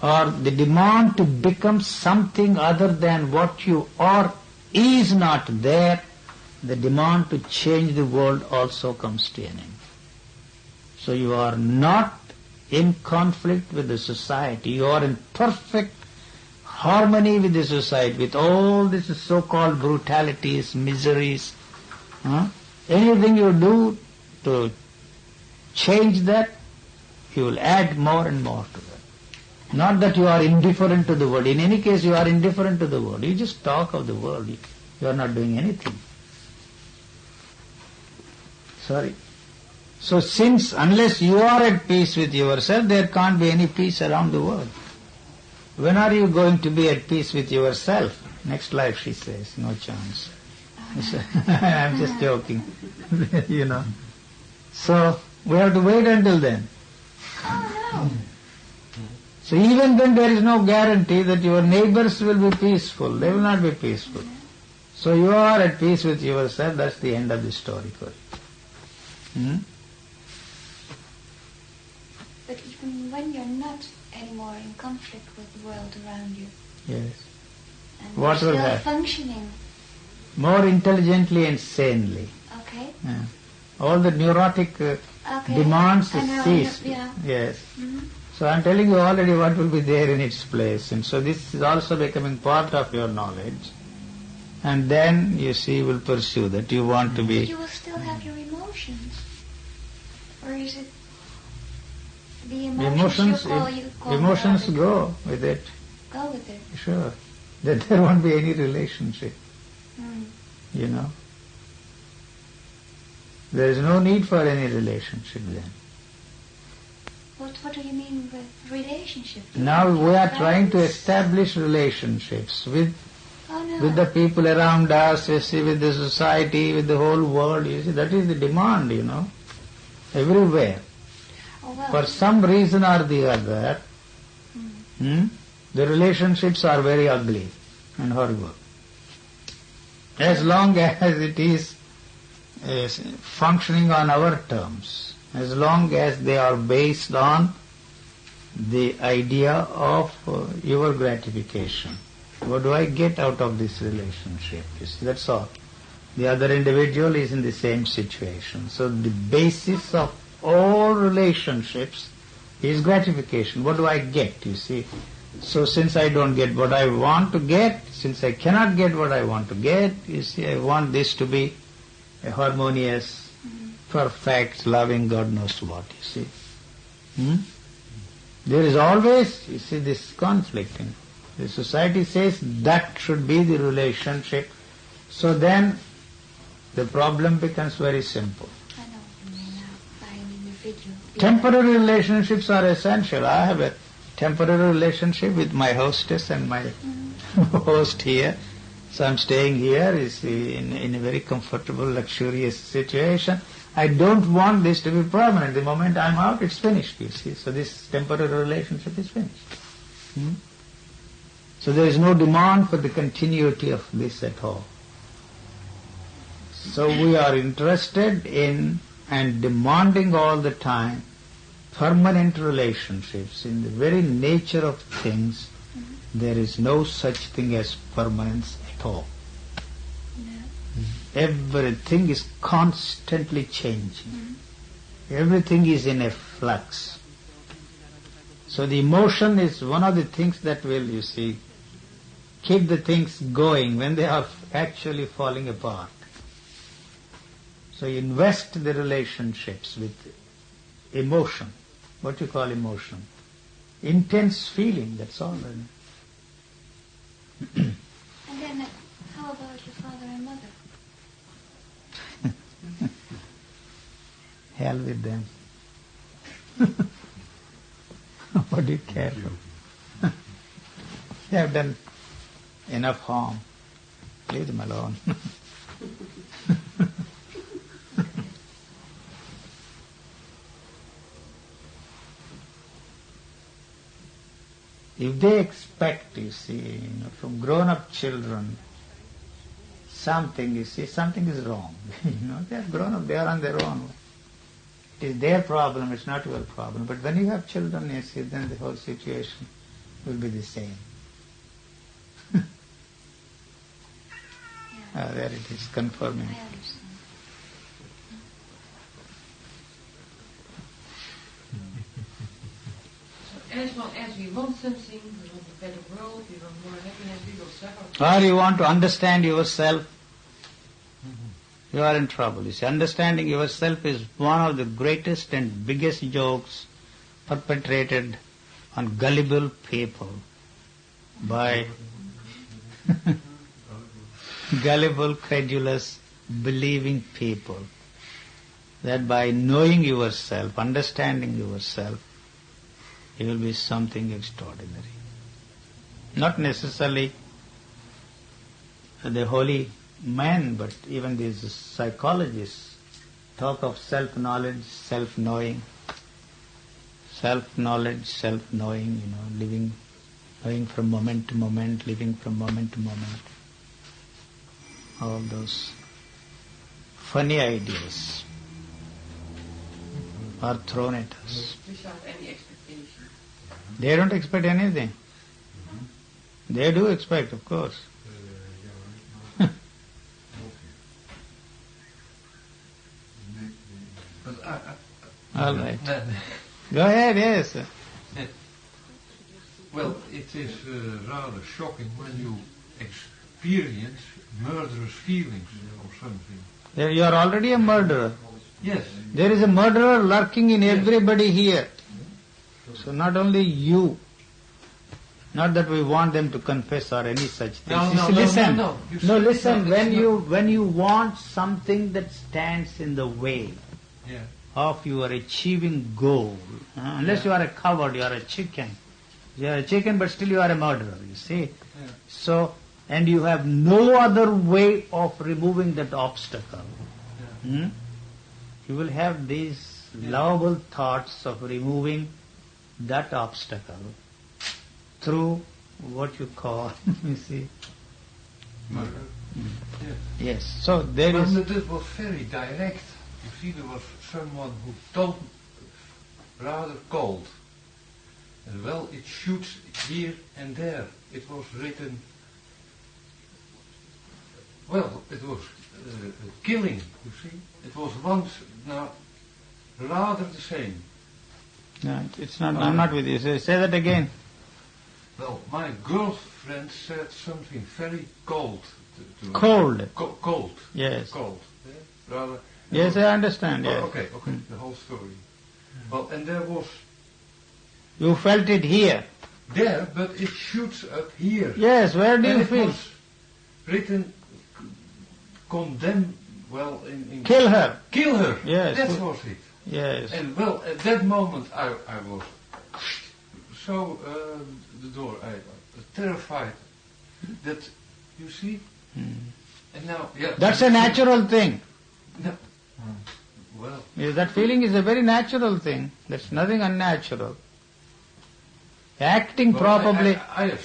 or the demand to become something other than what you are is not there, the demand to change the world also comes to an end. So you are not in conflict with the society, you are in perfect harmony with the society, with all these so-called brutalities, miseries. Anything you do to change that, you will add more and more to that. Not that you are indifferent to the world. In any case, you are indifferent to the world. You just talk of the world. You are not doing anything. Sorry. So unless you are at peace with yourself, there can't be any peace around the world. When are you going to be at peace with yourself? Next life, she says. No chance. I'm just joking. So we have to wait until then. Oh, no. So even then there is no guarantee that your neighbors will be peaceful. They will not be peaceful. So you are at peace with yourself. That's the end of the story for you. But even when you're not anymore in conflict with the world around you, Yes. and What you're will still happen? functioning, More intelligently and sanely. okay? Yeah. All the neurotic Okay. demands I know, cease. yeah. Yes. Mhm. So I'm telling you already what will be there in its place. And so this is also becoming part of your knowledge. And then you see, will pursue that. You want to But be... you will still have your emotions. Or is it the emotions Emotions go with it. Go with it. Sure. Then there won't be any relationship. Mm. There is no need for any relationship then. What do you mean with relationship? Now we are trying to Friends? establish relationships with Oh, no. the people around us, you see, with the society, with the whole world, you see, that is the demand, everywhere. Oh, well. For some reason or the other, the relationships are very ugly and horrible. As long as it is functioning on our terms, as long as they are based on the idea of your gratification. What do I get out of this relationship? You see, that's all. The other individual is in the same situation. So the basis of all relationships is gratification. What do I get, you see? So since I don't get what I want to get, since I cannot get what I want to get, you see, I want this to be a harmonious, perfect, loving, God knows what, you see. There is always, you see, this conflict. The society says that should be the relationship. So then the problem becomes very simple. I know what you mean now, by an individual. Temporary relationships are essential. I have a temporary relationship with my hostess and my host here. So I'm staying here in a very comfortable, luxurious situation. I don't want this to be permanent. The moment I'm out, it's finished, you see. So this temporary relationship is finished. So there is no demand for the continuity of this at all. So we are interested in and demanding all the time permanent relationships. In the very nature of things, there is no such thing as permanence at all. Everything is constantly changing. Everything is in a flux. So the emotion is one of the things that will, you see, keep the things going when they are actually falling apart. So you invest the relationships with emotion. What you call emotion? Intense feeling, that's all. And then, how about your father and mother? Hell with them. What do you care for? They have done enough harm. Leave them alone. if they expect, you see, from grown-up children, something, you see, something is wrong. They are grown up, they are on their own. It is their problem, it's not your problem. But when you have children, you see, then the whole situation will be the same. There it is, confirming. I understand. As long as we want something, we want a better world, we want more happiness, we will suffer. Or you want to understand yourself, you are in trouble. You see, understanding yourself is one of the greatest and biggest jokes perpetrated on gullible people by gullible, credulous, believing people. That by knowing yourself, understanding yourself, you will be something extraordinary. Not necessarily the holy men, but even these psychologists talk of self-knowledge, self-knowing, self-knowing, living, going from moment to moment, living from moment to moment. All those funny ideas are thrown at us. Without any expectation. They don't expect anything. They do expect, of course. All right. Go ahead, yes. Well, it is rather shocking when you experience murderous feelings or something. You are already a murderer. Yes. There is a murderer lurking in everybody here. So not only you, not that we want them to confess or any such things. Listen. No. Listen. When you want something that stands in the way of your achieving goal, unless you are a coward, you are a chicken. You are a chicken, but still you are a murderer. You see. Yeah. So, and you have no other way of removing that obstacle. You will have these lovable thoughts of removing that obstacle through what you call, you see. Murder. Yes. So there is. But it was very direct. You see, there was someone who told rather cold. And well, it shoots here and there. It was written. Well, it was killing. You see, it was once now rather the same. No, it's not. I'm not with you. Say that again. Well, my girlfriend said something very cold to me. Cold. Cold. Yes. Cold. Yeah? Rather. Yes, I understand. Yes. Okay. The whole story. Well, and there was. You felt it here. There, but it shoots up here. Yes. Where do you it feel? Was written, condemn. Well, in Kill her. Kill her. Yes. That was it. Yes. And well, at that moment, I was so the door. I was terrified. That you see. And now, That's a natural thing. No. Well. Yes, that feeling is a very natural thing. There's nothing unnatural. Acting properly.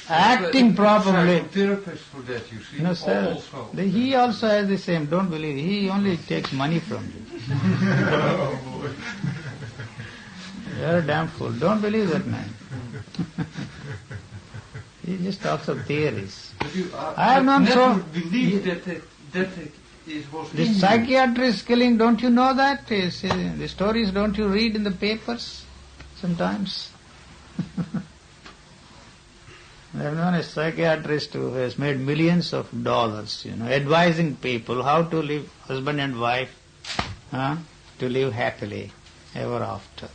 Acting properly. Therapist for that, you see. No, sir. Also. He also has the same. Don't believe. He only takes money from you. You're a damn fool. Don't believe that man. He just talks of theories. I have known so. Believe that it was The psychiatrist killing. Don't you know that? The stories don't you read in the papers sometimes? I have known a psychiatrist who has made millions of dollars, advising people how to live, husband and wife, to live happily ever after.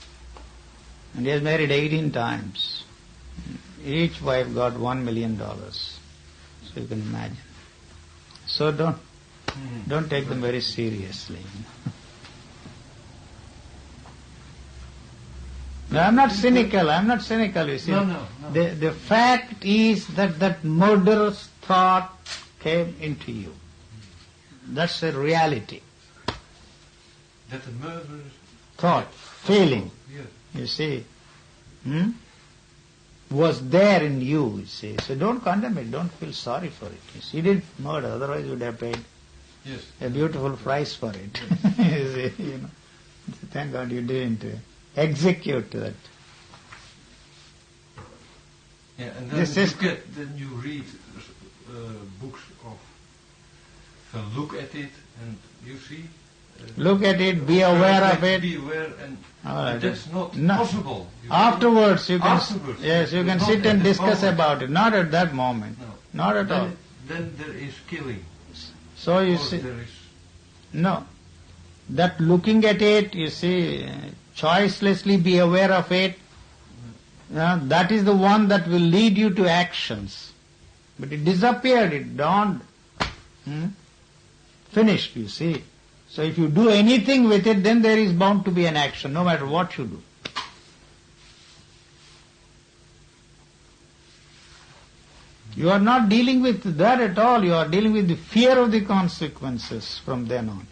And he has married 18 times. Each wife got $1 million. So you can imagine. So don't take them very seriously. No, I'm not cynical, you see. No. The fact is that murderous thought came into you. That's a reality. That the murderous Thought, feeling, Yes. you see. was there in you see. So don't condemn it, don't feel sorry for it. You see, he didn't murder, otherwise you would have paid Yes. a beautiful price for it. You see, Thank God you didn't execute that. Yeah, and This then is- then you read books of look at it and you see. Look at it, be aware of it. Be aware, and All right. that's not No. possible. You see. Afterwards you can Afterwards. yes, you can Not sit at and that discuss moment. about it. Not at that moment. No. Not at all. Then there is killing. So you Or see, there is no. That looking at it, you see, choicelessly be aware of it, that is the one that will lead you to actions. But it disappeared, it dawned. Finished, you see. So if you do anything with it, then there is bound to be an action, no matter what you do. You are not dealing with that at all, you are dealing with the fear of the consequences from then on.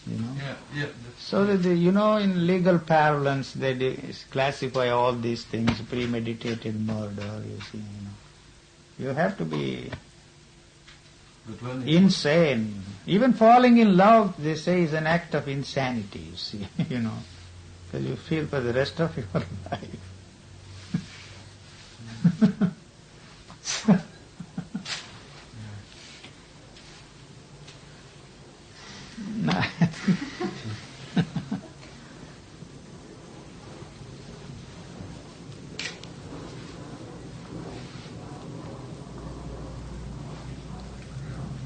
You know? yeah. So that in legal parlance they classify all these things, premeditated murder, you see, You have to be But when insane. Even falling in love, they say, is an act of insanity, you see, because you feel for the rest of your life.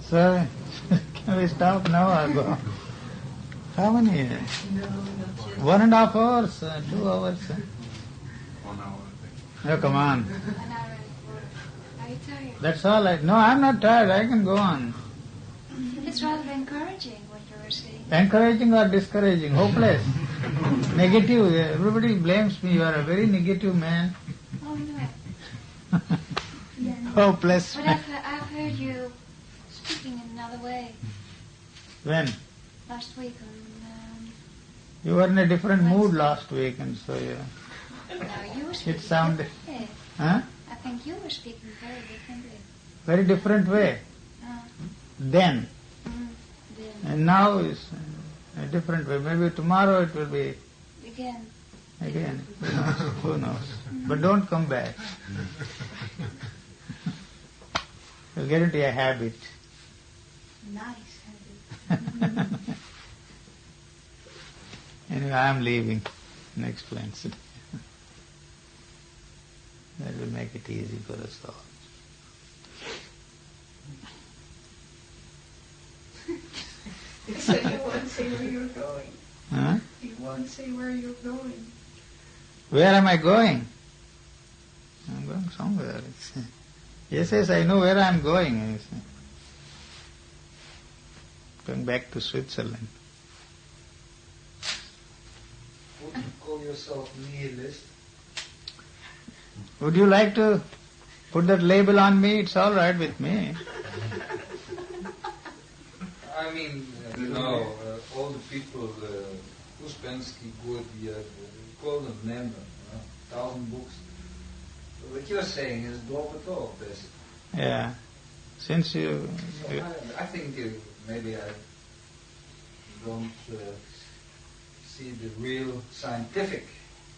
So, can we stop now or go? How many? 1.5 hours? 2 hours? 1 hour. No, come on. An hour and 4. Are you tired? That's all. No, I'm not tired. I can go on. It's rather encouraging what you were saying. Encouraging or discouraging? Hopeless. Negative. Everybody blames me. You are a very negative man. Oh no. Yeah. Hopeless But man. I've heard you speaking in another way When? last week on. You were in a different mood last week, and so No, you were speaking. sounded- differently. huh? I think you were speaking very differently. Very different way. Then. Then And now is a different way. Maybe tomorrow it will be again. Who knows? But don't come back. You'll get into a habit. Nice habit. Anyway, I am leaving next Wednesday. That will make it easy for us all. So you won't say where you're going. Huh? You won't say where you're going. Where am I going? I'm going somewhere. Yes, I know where I'm going. Going back to Switzerland. Would you call yourself nihilist? Would you like to put that label on me? It's all right with me. I mean, all the people, Uspensky, Gurdjieff, call them name them, 1,000 books. So what you're saying is drop it off, basically. Yeah. Since you... So I think maybe I don't see the real scientific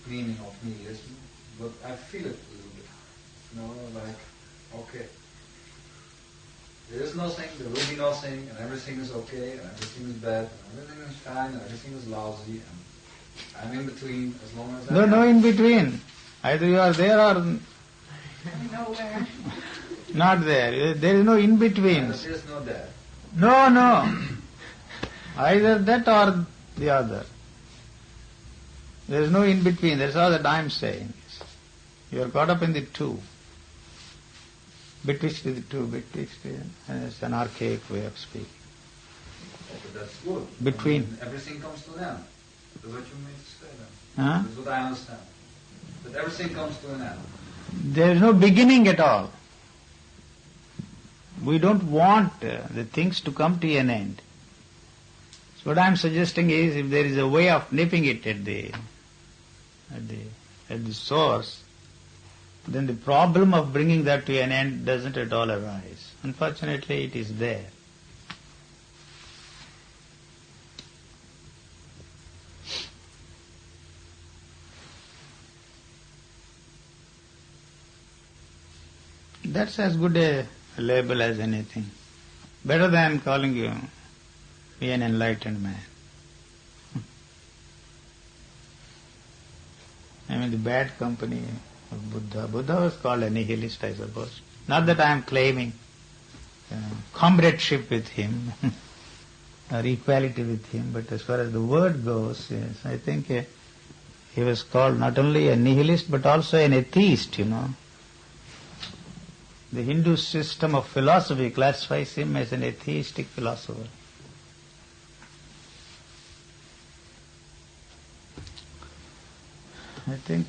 meaning of nihilism, but I feel it a little bit. Like, okay, there is nothing, there will be nothing, and everything is okay, and everything is bad, and everything is fine, and everything is lousy, and I'm in between as long as I No am. in between. Either you are there or Nowhere. not there. There is no in between. There is no that. No. Either that or the other. There is no in between. That's all that I am saying. You are caught up in the two. Betwixt the two. It's an archaic way of speaking. Okay, that's good. Between. I mean, everything comes to an end. That's what you mean to say then. Huh? That's what I understand. That everything comes to an end. There is no beginning at all. We don't want the things to come to an end. So what I am suggesting is, if there is a way of nipping it at the source, then the problem of bringing that to an end doesn't at all arise. Unfortunately, it is there. That's as good a label as anything. Better than calling you an enlightened man. I mean, the bad company of Buddha. Buddha was called a nihilist, I suppose. Not that I am claiming comradeship with him or equality with him, but as far as the word goes, yes, I think he was called not only a nihilist but also an atheist, The Hindu system of philosophy classifies him as an atheistic philosopher. I think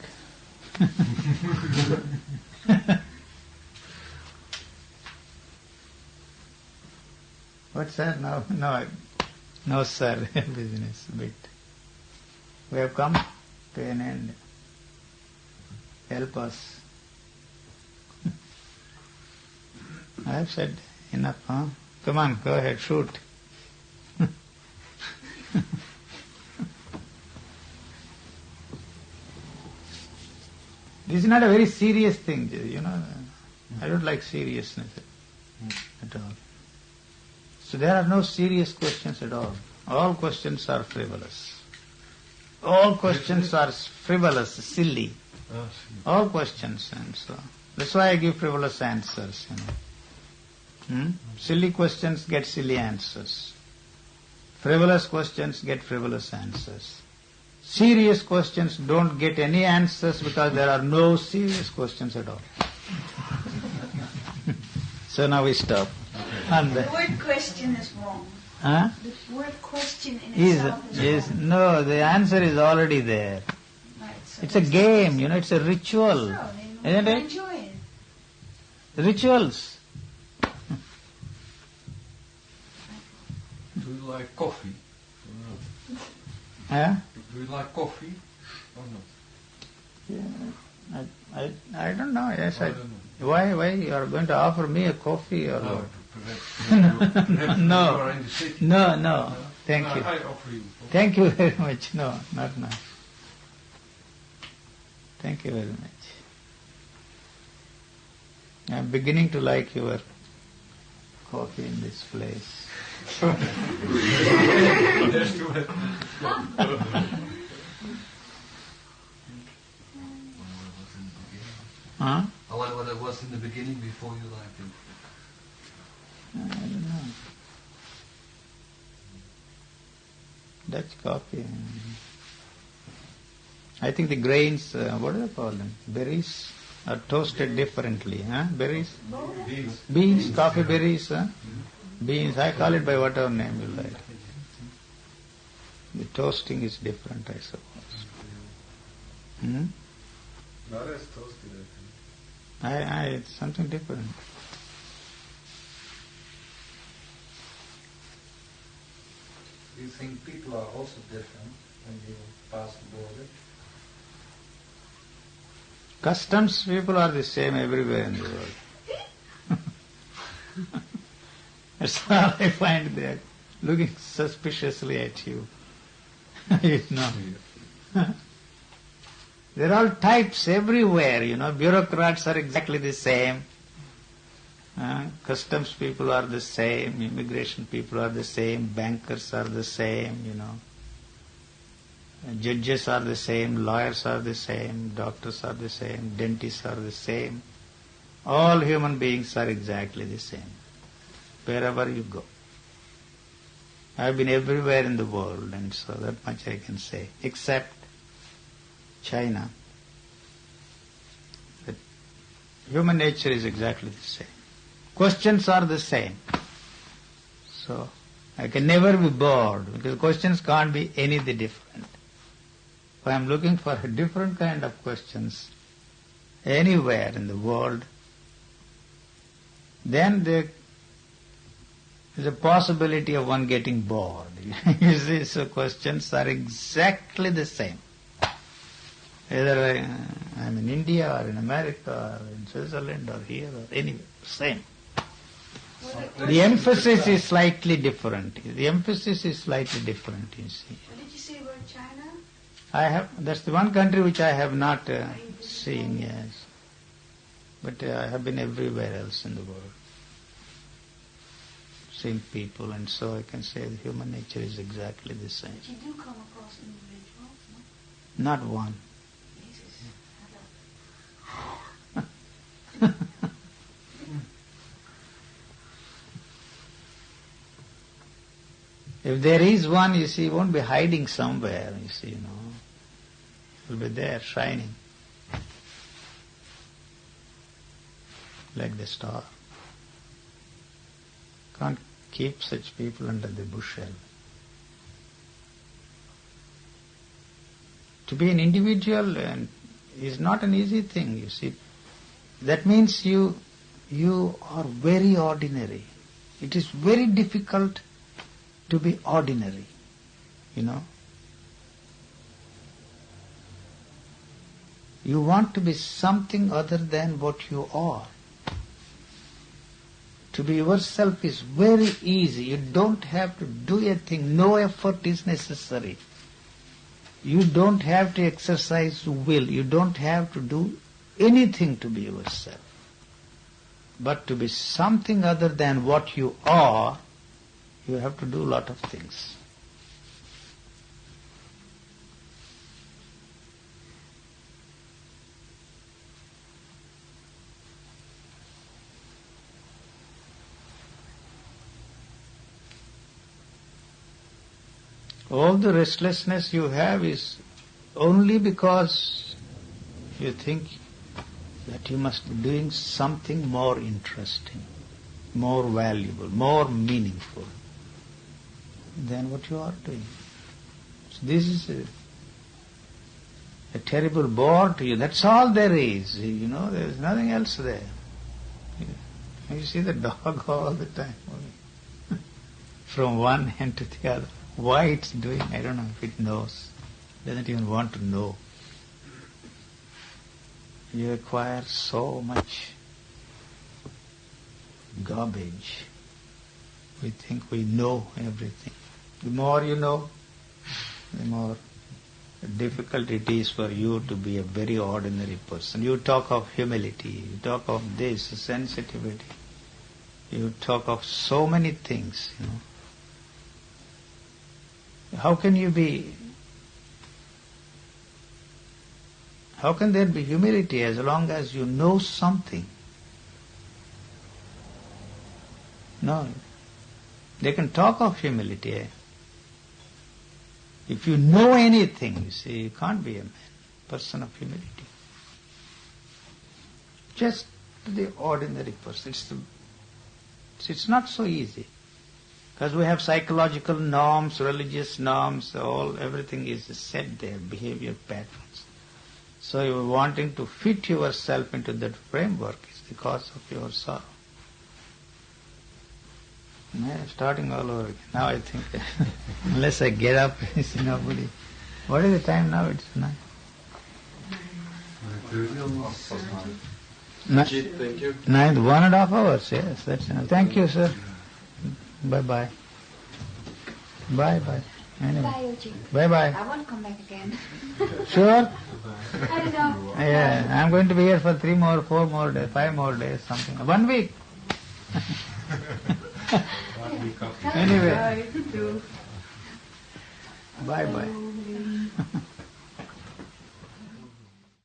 what's that now? No sir, business bit. We have come to an end. Help us. I have said enough, huh? Come on, go ahead, shoot. This is not a very serious thing, I don't like seriousness at all. So there are no serious questions at all. All questions are frivolous. All questions are frivolous, silly. All questions, and so that's why I give frivolous answers, Silly questions get silly answers. Frivolous questions get frivolous answers. Serious questions don't get any answers because there are no serious questions at all. So now we stop. The word question is wrong. Huh? The word question in itself is wrong. No, the answer is already there. Right, so It's a game, it's a ritual. So, Isn't it? enjoy it. Rituals. Do you like coffee? Huh? Do you like coffee or not? Yeah, I don't know. Yes, I don't know. Why you are going to offer me a coffee or No, what? perhaps you No. are in the city. No. Thank you. I offer you. Thank you very much. No, not now. Thank you very much. I am beginning to like your coffee in this place. That's too bad. Huh? What it was in the beginning before you liked it? I don't know. Dutch coffee. I think the grains, what do they call them? Berries are toasted differently, huh? Berries? Beans, coffee berries, huh? Beans, I call it by whatever name you like. The toasting is different, I suppose. Not as toasted, I think. It's something different. Do you think people are also different when you pass the border? Customs people are the same everywhere in the world. That's all I find. They are looking suspiciously at you. There are all types everywhere, Bureaucrats are exactly the same. Customs people are the same. Immigration people are the same. Bankers are the same, Judges are the same. Lawyers are the same. Doctors are the same. Dentists are the same. All human beings are exactly the same, wherever you go. I've been everywhere in the world, and so that much I can say, except China. But human nature is exactly the same. Questions are the same. So I can never be bored, because questions can't be anything different. If I am looking for a different kind of questions anywhere in the world, then there is a possibility of one getting bored. You see, so questions are exactly the same. Whether I'm in India or in America or in Switzerland or here or anywhere, same. The emphasis is slightly different. The emphasis is slightly different, you see. What did you say about China? That's the one country which I have not seen, yes. But I have been everywhere else in the world. Seen people, and so I can say the human nature is exactly the same. But you do come across individuals, no? Not one. Jesus. If there is one, you see, he won't be hiding somewhere, you see, He'll be there, shining. Like the star. Can't keep such people under the bushel. To be an individual is not an easy thing, you see. That means you are very ordinary. It is very difficult to be ordinary, You want to be something other than what you are. To be yourself is very easy. You don't have to do a thing. No effort is necessary. You don't have to exercise will. You don't have to do anything to be yourself. But to be something other than what you are, you have to do a lot of things. All the restlessness you have is only because you think that you must be doing something more interesting, more valuable, more meaningful than what you are doing. So this is a terrible bore to you. That's all there is. There is nothing else there. You see the dog all the time, from one end to the other. Why it's doing, I don't know if it knows. Doesn't even want to know. You acquire so much garbage. We think we know everything. The more you know, the more difficult it is for you to be a very ordinary person. You talk of humility, you talk of this, sensitivity. You talk of so many things, How can there be humility as long as you know something? No. They can talk of humility. If you know anything, you see, you can't be a person of humility. Just the ordinary person. It's not so easy. Because we have psychological norms, religious norms, everything is set there, behavior patterns. So you are wanting to fit yourself into that framework is the cause of your sorrow. Starting all over again. Now I think, unless I get up, I see nobody. What is the time now? It's 9. Thank you. 9, 1.5 hours, yes. That's enough. Thank you, sir. Bye-bye. Bye-bye. Anyway. Bye, Oji. Bye-bye. I won't come back again. Sure? I don't know. Yeah, I'm going to be here for 3 more, 4 more days, 5 more days, something. 1 week. Anyway. Bye. Bye-bye.